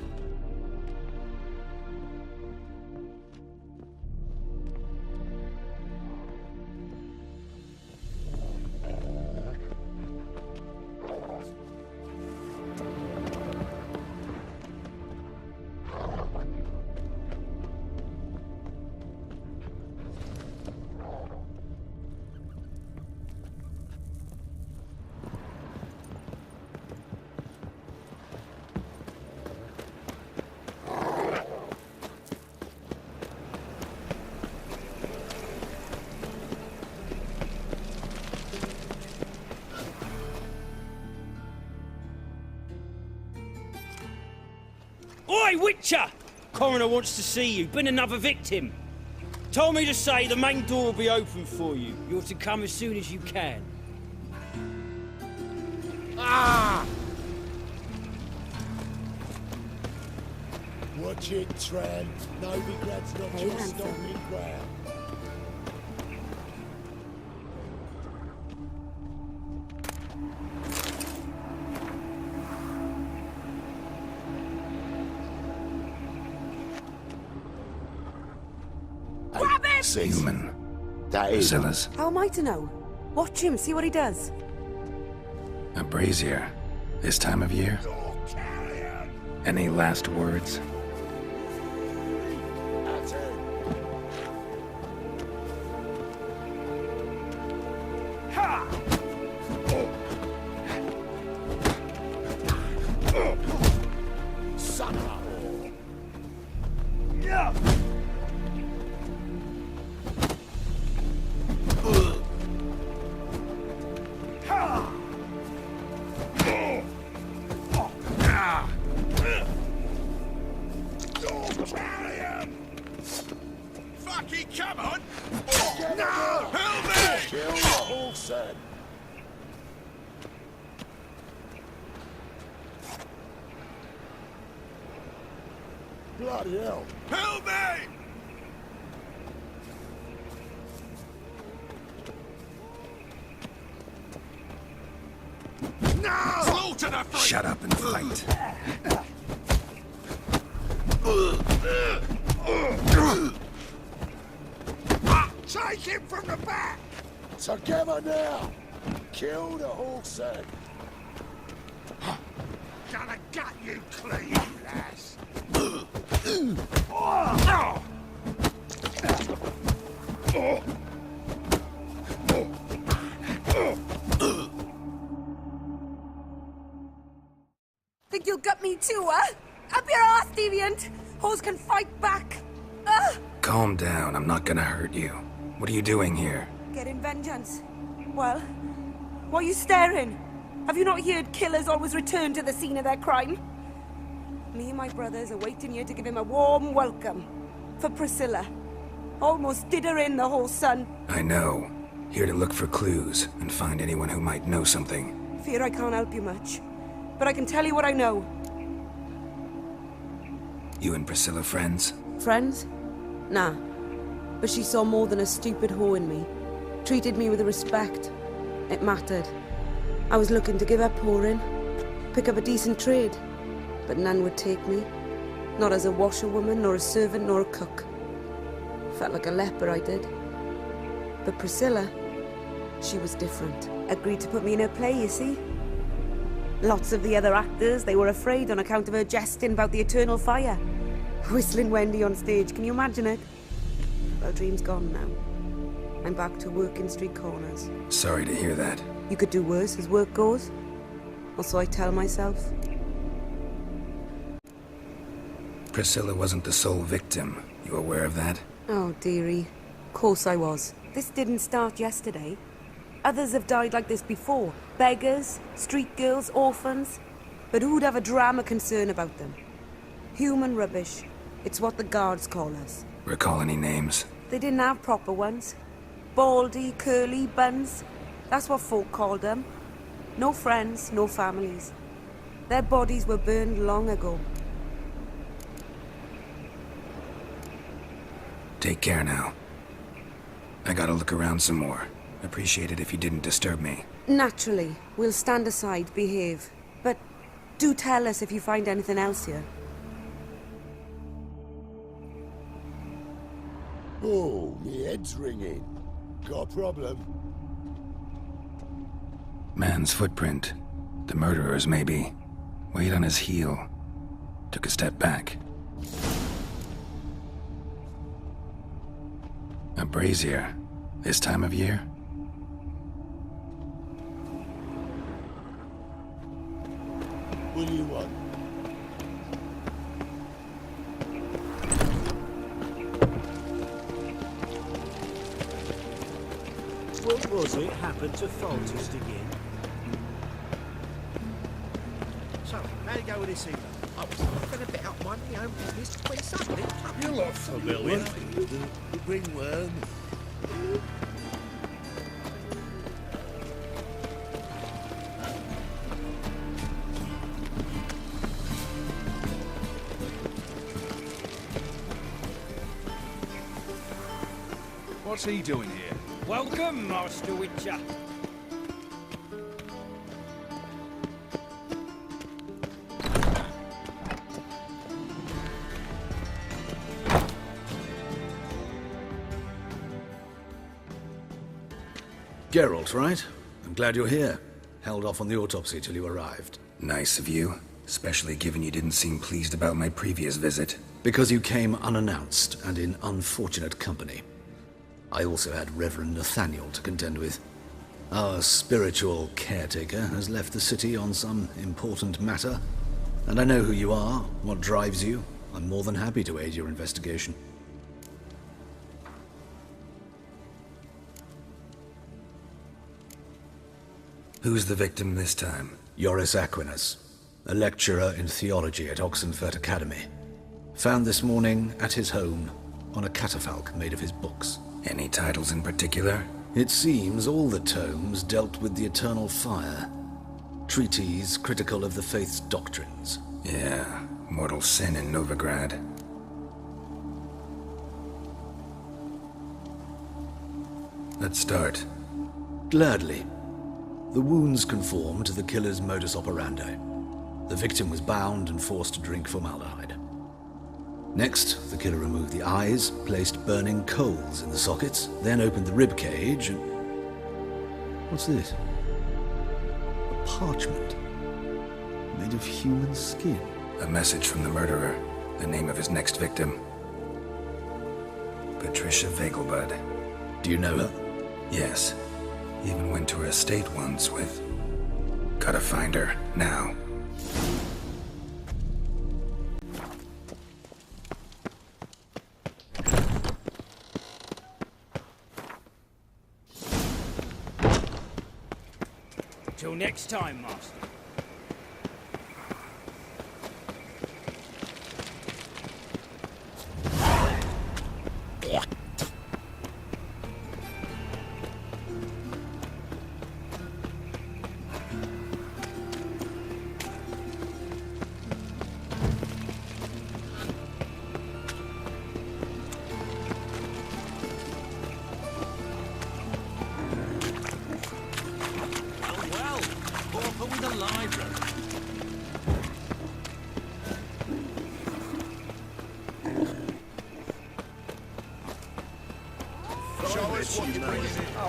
Q: Oi, Witcher! Coroner wants to see you. Been another victim. Told me to say the main door will be open for you. You're to come as soon as you can.
C: Ah! Watch it, Tran. Novigrad's not your stomping ground.
E: Grab him!
C: says.
B: Human.
C: That is.
B: Priscilla's.
A: How am I to know? Watch him, see what he does.
B: A brazier. This time of year? Any last words?
C: Son of a...
K: Fucking come on!
C: No!
K: Help me!
C: Kill the horse then. Bloody hell.
K: Help me! No! Slaughter the freak!
B: Shut up and fight.
K: Take him from the back!
C: Together now! Kill the horse then.
K: Gonna gut you clean, lass!
A: Think you'll gut me too, huh? Up your ass, deviant! Hoes can fight back! Ah!
B: Calm down, I'm not gonna hurt you. What are you doing here?
A: Getting vengeance. Well, why are you staring? Have you not heard killers always return to the scene of their crime? Me and my brothers are waiting here to give him a warm welcome. For Priscilla. Almost did her in, the whole son.
B: I know. Here to look for clues and find anyone who might know something.
A: Fear I can't help you much. But I can tell you what I know.
B: You and Priscilla friends?
A: Friends? Nah. But she saw more than a stupid whore in me. Treated me with respect. It mattered. I was looking to give her pouring. Pick up a decent trade. But none would take me. Not as a washerwoman, nor a servant, nor a cook. Felt like a leper, I did. But Priscilla, she was different. Agreed to put me in her play, you see? Lots of the other actors, they were afraid on account of her jesting about the eternal fire. Whistling Wendy on stage, can you imagine it? Well, dream's gone now. I'm back to working street corners.
B: Sorry to hear that.
A: You could do worse as work goes. Or so I tell myself.
B: Priscilla wasn't the sole victim. You aware of that?
A: Oh, dearie. Of course I was. This didn't start yesterday. Others have died like this before. Beggars, street girls, orphans. But who'd have a drama concern about them? Human rubbish. It's what the guards call us.
B: Recall any names?
A: They didn't have proper ones. Baldy, curly, buns. That's what folk called them. No friends, no families. Their bodies were burned long ago.
B: Take care now. I gotta look around some more. Appreciate it if you didn't disturb me.
A: Naturally. We'll stand aside, behave. But do tell us if you find anything else here.
C: Oh, my head's ringing. Got a problem?
B: Man's footprint. The murderer's, maybe. Weighed on his heel. Took a step back. A brazier. This time of year?
C: What do you want?
R: What was it happened to Folters again?
L: So, how'd it go with this evening? I was going to bet up my own business when suddenly...
K: You're lot familiar. The ringworm.
O: What's he doing here?
Q: Welcome, Master Witcher.
N: Geralt, right? I'm glad you're here. Held off on the autopsy till you arrived.
B: Nice of you, especially given you didn't seem pleased about my previous visit.
N: Because you came unannounced and in unfortunate company. I also had Reverend Nathaniel to contend with. Our spiritual caretaker has left the city on some important matter, and I know who you are, what drives you. I'm more than happy to aid your investigation.
B: Who's the victim this time?
N: Joris Aquinas, a lecturer in theology at Oxenfurt Academy. Found this morning at his home on a catafalque made of his books.
B: Any titles in particular?
N: It seems all the tomes dealt with the eternal fire. Treatises critical of the faith's doctrines.
B: Yeah, mortal sin in Novigrad. Let's start.
N: Gladly. The wounds conform to the killer's modus operandi. The victim was bound and forced to drink formaldehyde. Next, the killer removed the eyes, placed burning coals in the sockets, then opened the rib cage and... What's this? A parchment. Made of human skin.
B: A message from the murderer. The name of his next victim. Patricia Vegelbud.
N: Do you know her?
B: Yes. Even went to her estate once with... Gotta find her, now.
Q: Till next time, Master.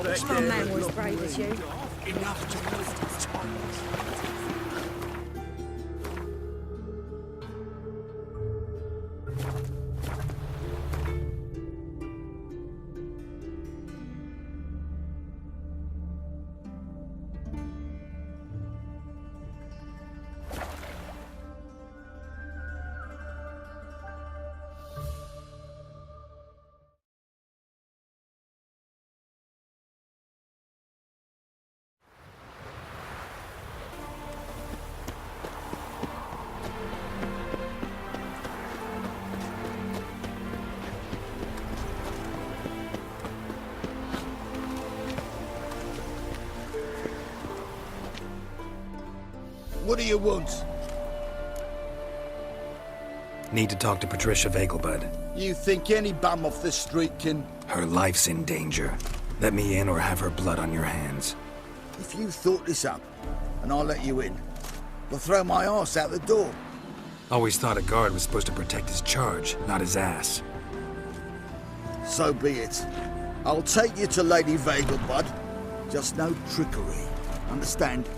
F: This one man was brave as you.
K: Enough to lift his tongues.
C: What do you want?
B: Need to talk to Patricia Vegelbud.
C: You think any bum off the street can...
B: Her life's in danger. Let me in or have her blood on your hands.
C: If you thought this up, and I'll let you in, I'll throw my arse out the door.
B: Always thought a guard was supposed to protect his charge, not his ass.
C: So be it. I'll take you to Lady Vegelbud. Just no trickery. Understand?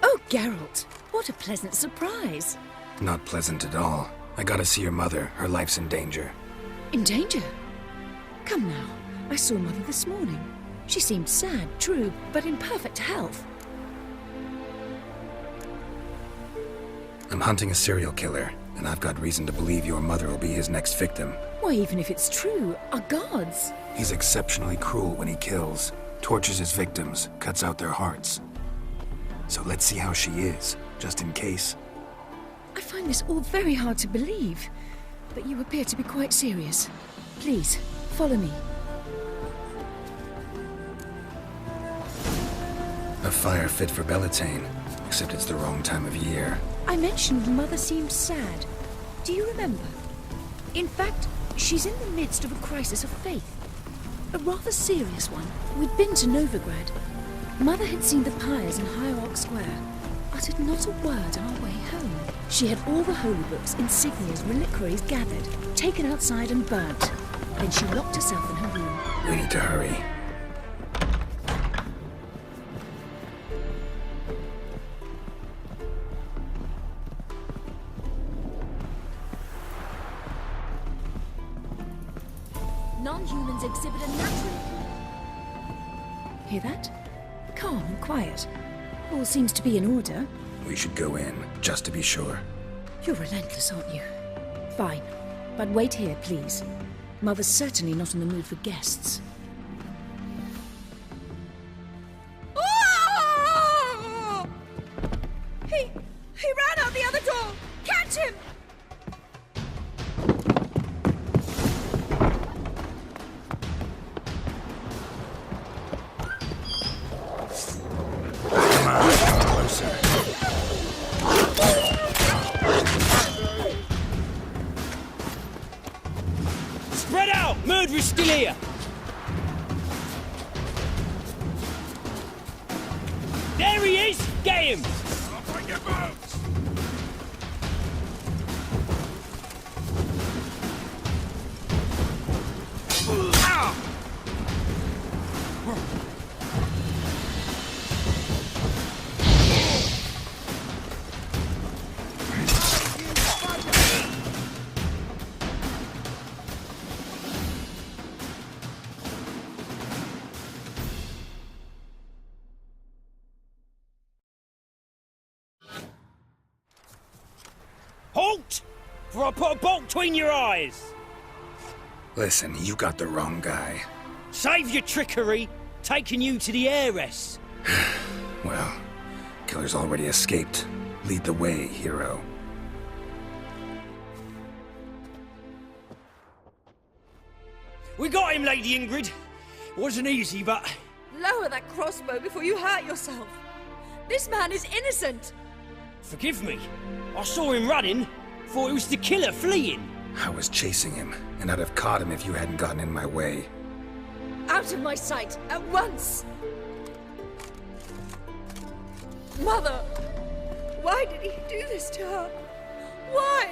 E: Oh, Geralt, what a pleasant surprise.
B: Not pleasant at all. I gotta see your mother. Her life's in danger.
E: In danger? Come now, I saw Mother this morning. She seemed sad, true, but in perfect health.
B: I'm hunting a serial killer, and I've got reason to believe your mother will be his next victim.
E: Why, even if it's true, our gods.
B: He's exceptionally cruel when he kills, tortures his victims, cuts out their hearts. So let's see how she is, just in case.
E: I find this all very hard to believe, but you appear to be quite serious. Please, follow me.
B: A fire fit for Bellatane, except it's the wrong time of year.
E: I mentioned Mother seemed sad. Do you remember? In fact, she's in the midst of a crisis of faith. A rather serious one. We'd been to Novigrad. Mother had seen the pyres in Hierarch Square.
S: uttered not a word on our way home. She had all the holy books, insignias, reliquaries gathered, taken outside and burnt. Then she locked herself in her room.
B: We need to hurry.
S: Non-humans exhibit a natural... Hear that? Calm and quiet. All seems to be in order.
B: We should go in, just to be sure.
S: You're relentless, aren't you? Fine. But wait here, please. Mother's certainly not in the mood for guests.
F: Oh! He ran out the other door! Catch him!
B: Come on, closer.
Q: Spread out! Murderer's still here! There he is! Get him!
K: Off on your boats!
Q: Halt! For I put a bolt between your eyes!
B: Listen, you got the wrong guy.
Q: Save your trickery! Taking you to the heiress!
B: Well, killer's already escaped. Lead the way, hero.
Q: We got him, Lady Ingrid. Wasn't easy, but...
F: Lower that crossbow before you hurt yourself. This man is innocent.
Q: Forgive me. I saw him running. Thought it was the killer fleeing.
B: I was chasing him, and I'd have caught him if you hadn't gotten in my way.
F: Out of my sight, at once! Mother! Why did he do this to her? Why?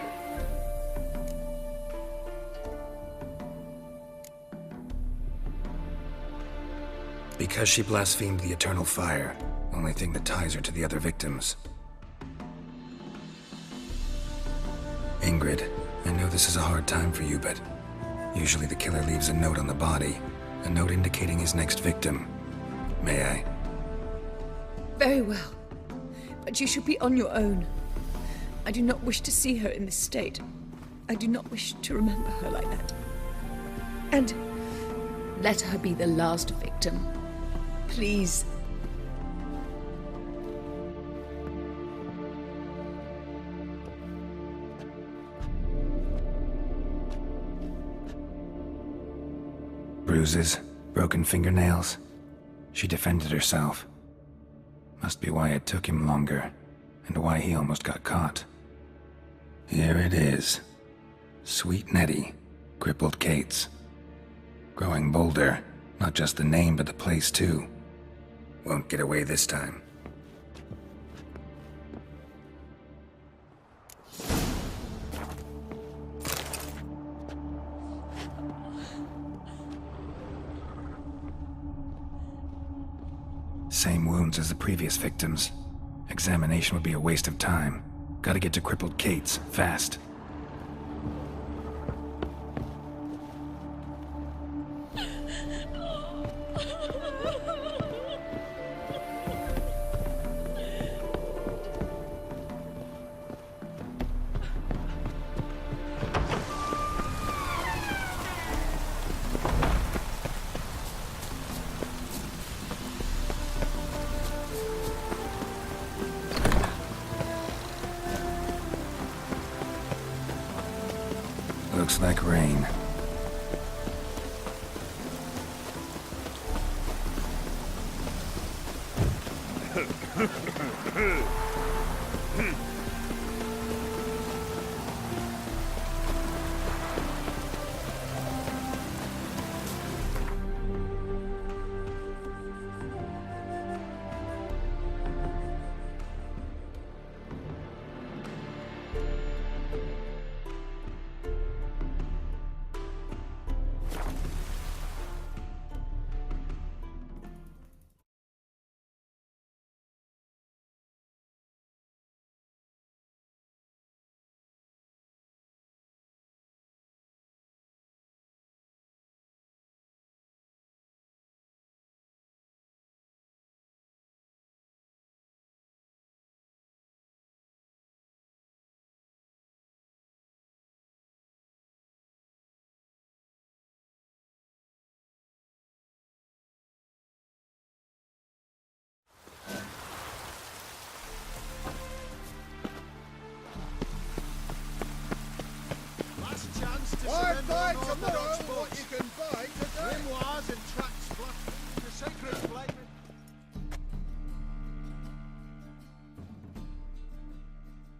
B: Because she blasphemed the eternal fire. Only thing that ties her to the other victims. Ingrid, I know this is a hard time for you, but usually the killer leaves a note on the body. A note indicating his next victim. May I?
F: Very well. But you should be on your own. I do not wish to see her in this state. I do not wish to remember her like that. And let her be the last victim. Please.
B: Bruises, broken fingernails. She defended herself. Must be why it took him longer, and why he almost got caught. Here it is. Sweet Nettie, crippled Kate's. Growing bolder, not just the name but the place too. Won't get away this time. Same wounds as the previous victims. Examination would be a waste of time. Gotta get to crippled Kate's, fast. Looks like rain.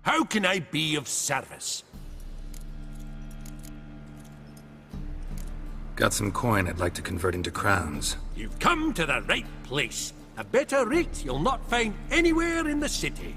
K: How can I be of service?
B: Got some coin I'd like to convert into crowns.
K: You've come to the right place. A better rate you'll not find anywhere in the city.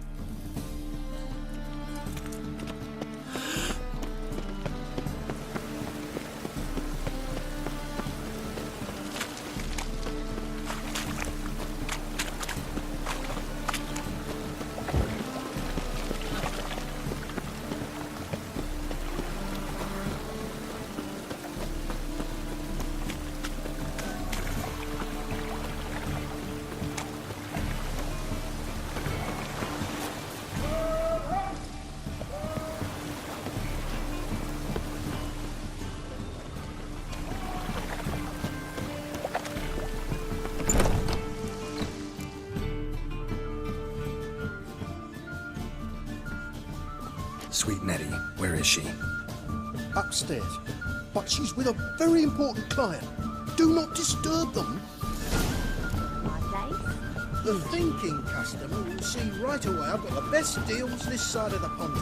B: Sweet Nettie, where is she?
G: Upstairs. But she's with a very important client. Do not disturb them.
I: My place?
G: The thinking customer will see right away I've got the best deals this side of the pond.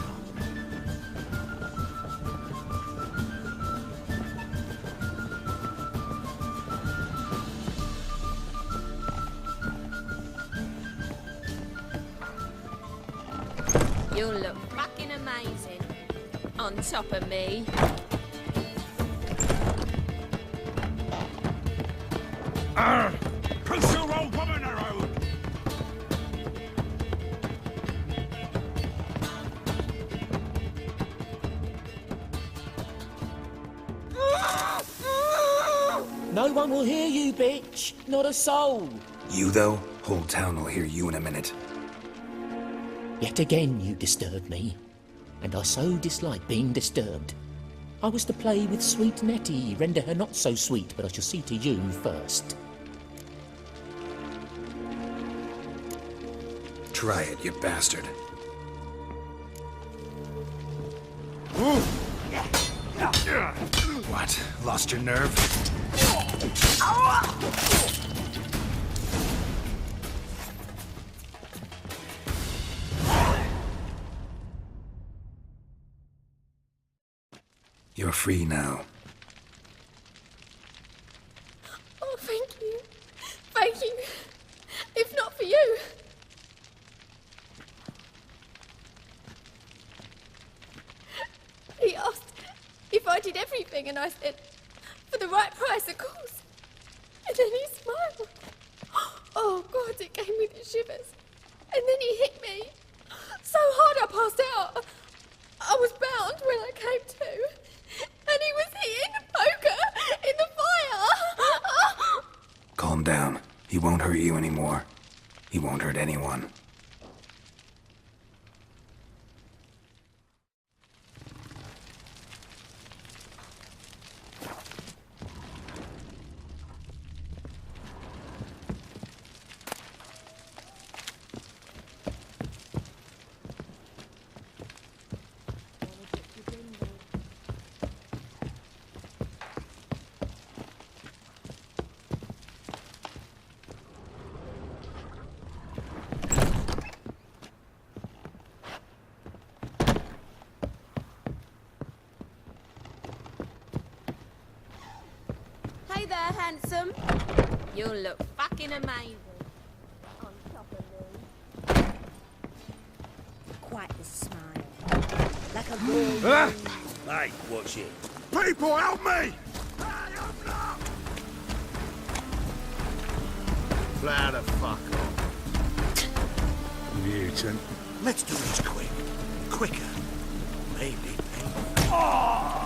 T: You'll look fucking amazing on top of me.
K: Push your old woman around!
D: No one will hear you, bitch. Not a soul.
B: You, though? Whole town will hear you in a minute.
D: Yet again you disturb me, and I so dislike being disturbed. I was to play with sweet Nettie, render her not so sweet, but I shall see to you first.
B: Try it, you bastard. What? Lost your nerve? You're free now.
I: Oh, thank you. Thank you. If not for you. He asked if I did everything, and I said, for the right price, of course. And then he smiled. Oh, God, it gave me the shivers. And then he hit me so hard I passed out. I was bound when I came to. And he was hitting the poker in the fire.
B: Calm down. He won't hurt you anymore. He won't hurt anyone.
T: Hey there, handsome. You'll look fucking amazing on top of me.
E: Quite the smile. Like a real...
K: Hey, watch it. People, help me!
L: Plow the fuck off.
K: Mutant.
L: Let's do this quick. Quicker. Maybe painful.
K: Oh!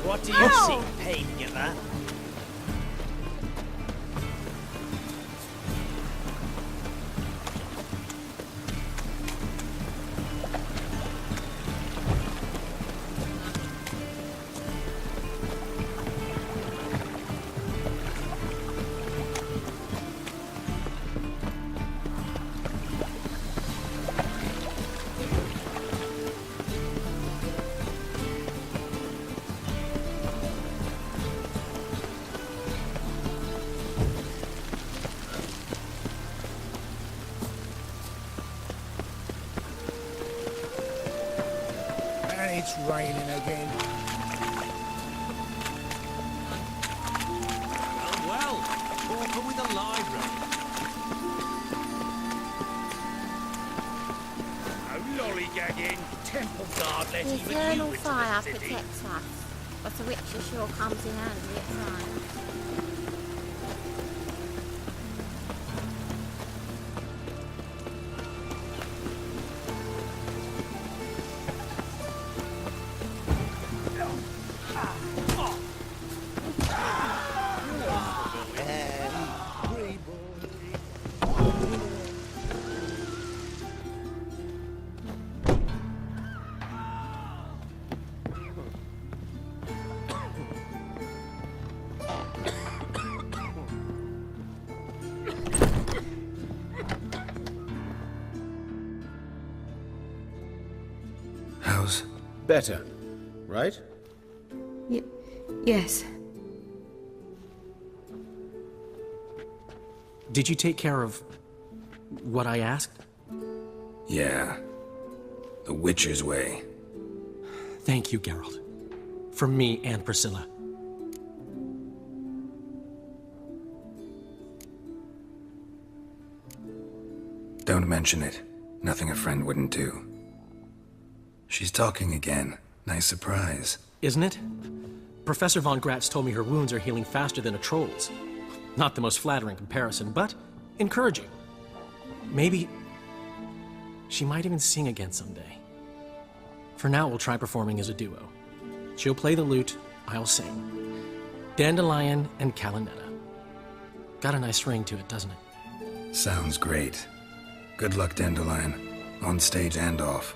J: What do you see, pain giver?
K: It's raining again.
D: Well, open with a library.
K: No lollygagging. Temple guard let
U: The
K: even
U: eternal
K: you into
U: fire
K: the city.
U: protects us, but the Witcher sure comes in handy at times.
B: How's...
M: Better, right?
F: Yes.
D: Did you take care of what I asked?
B: Yeah. The Witcher's way.
D: Thank you, Geralt. For me and Priscilla.
B: Don't mention it. Nothing a friend wouldn't do. She's talking again. Nice surprise.
D: Isn't it? Professor von Gratz told me her wounds are healing faster than a troll's. Not the most flattering comparison, but encouraging. Maybe she might even sing again someday. For now, we'll try performing as a duo. She'll play the lute, I'll sing. Dandelion and Calinetta. Got a nice ring to it, doesn't it?
B: Sounds great. Good luck, Dandelion. On stage and off.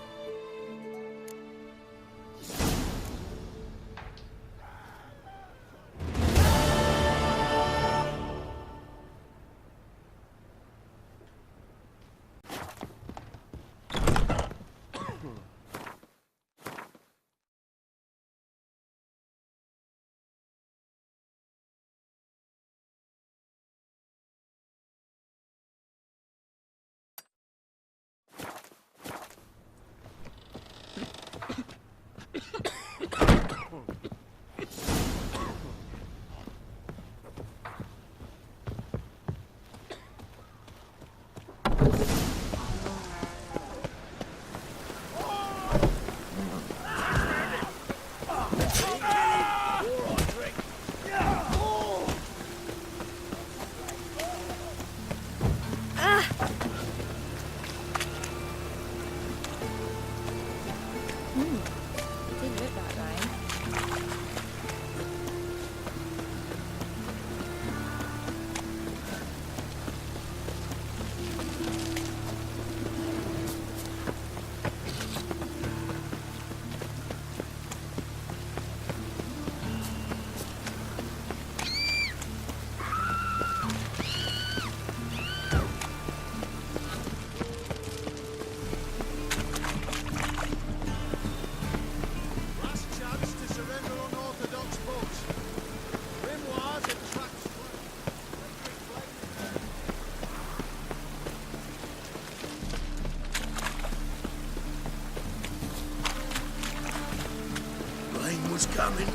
K: Coming.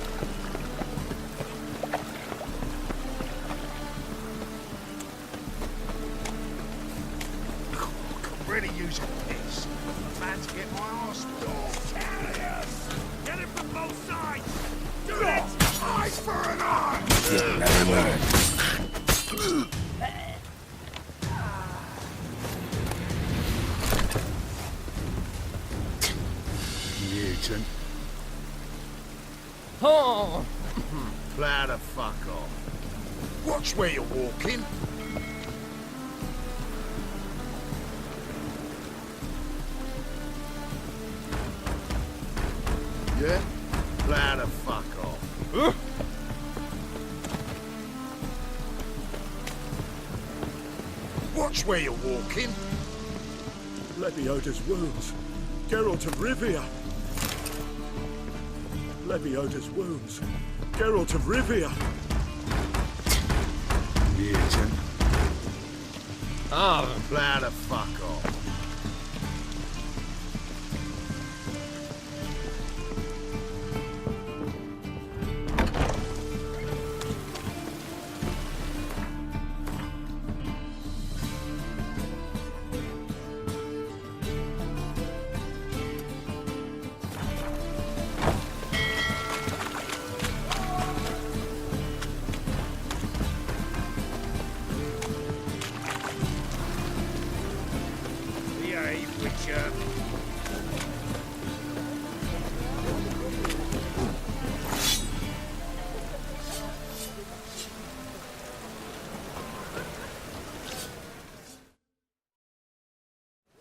K: Could really use a piss. I'm about to get my arse Carriers! Get it from both sides! Do it! Eyes for an eye!
B: Never learn.
K: Mutant.
C: Oh! Plow the fuck off. Watch where you're walking. Yeah? Plow the fuck off. Watch where you're walking.
K: Lebioda's wounds. Geralt of Rivia. Lebioda's wounds. Geralt of Rivia.
C: Mutant. Oh, plow the fuck off.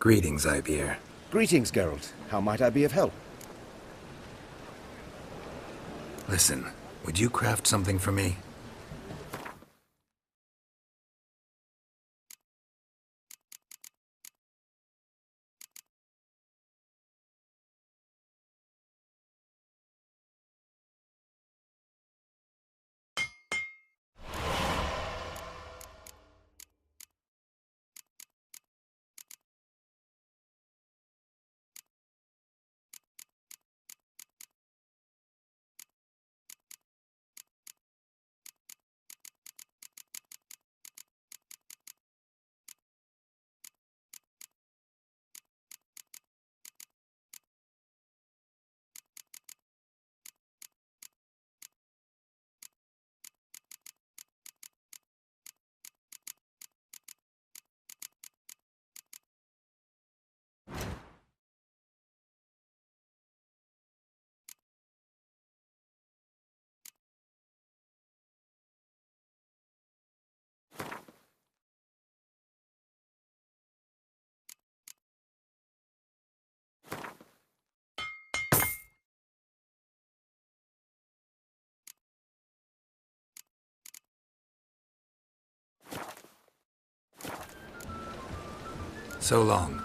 B: Greetings, Ibeer.
M: Greetings, Geralt. How might I be of help?
B: Listen, would you craft something for me? So long.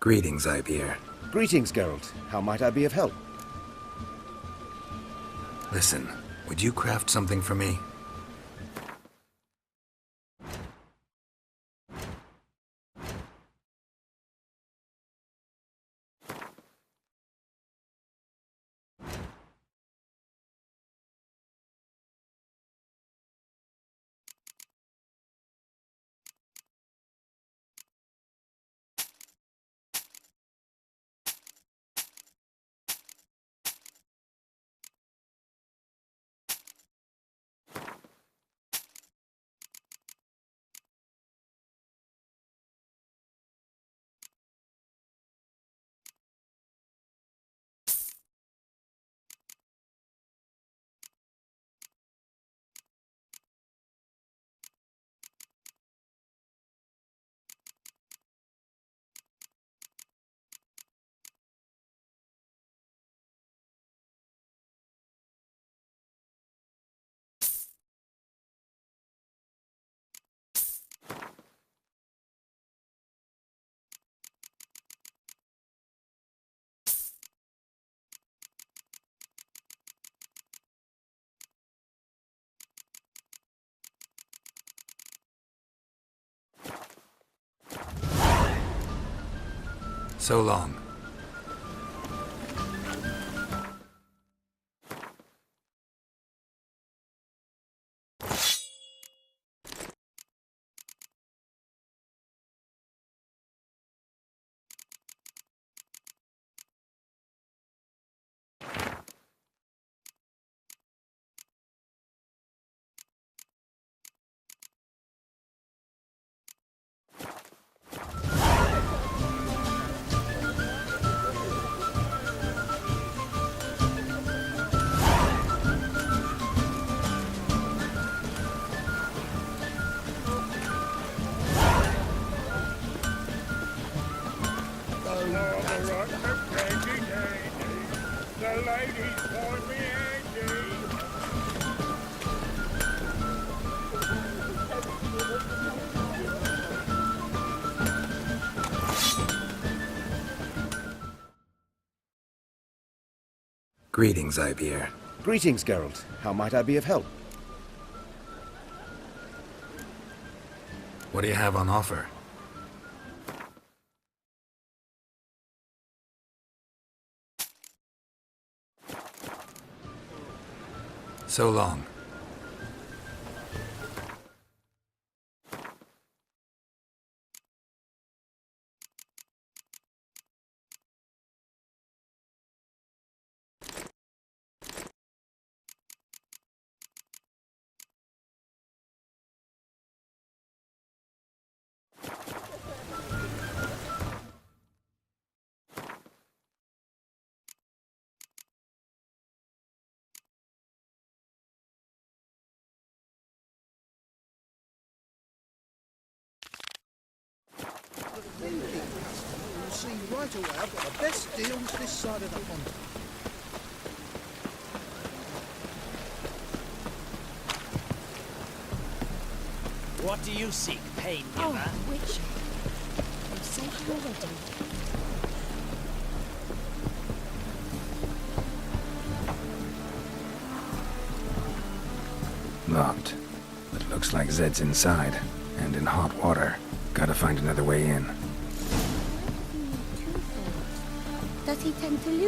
B: Greetings, Ibeer.
M: Greetings, Geralt. How might I be of help?
B: Listen, would you craft something for me? So long. Greetings, Ibeer.
M: Greetings, Geralt. How might I be of help?
B: What do you have on offer? So long.
G: right away. I've got the best deals this side of the pond.
J: What do you seek, pain giver?
S: Oh, Witcher. I'm safe already.
B: Locked. But looks like Zed's inside, and in hot water. Gotta find another way in.
U: Does he tend to lose?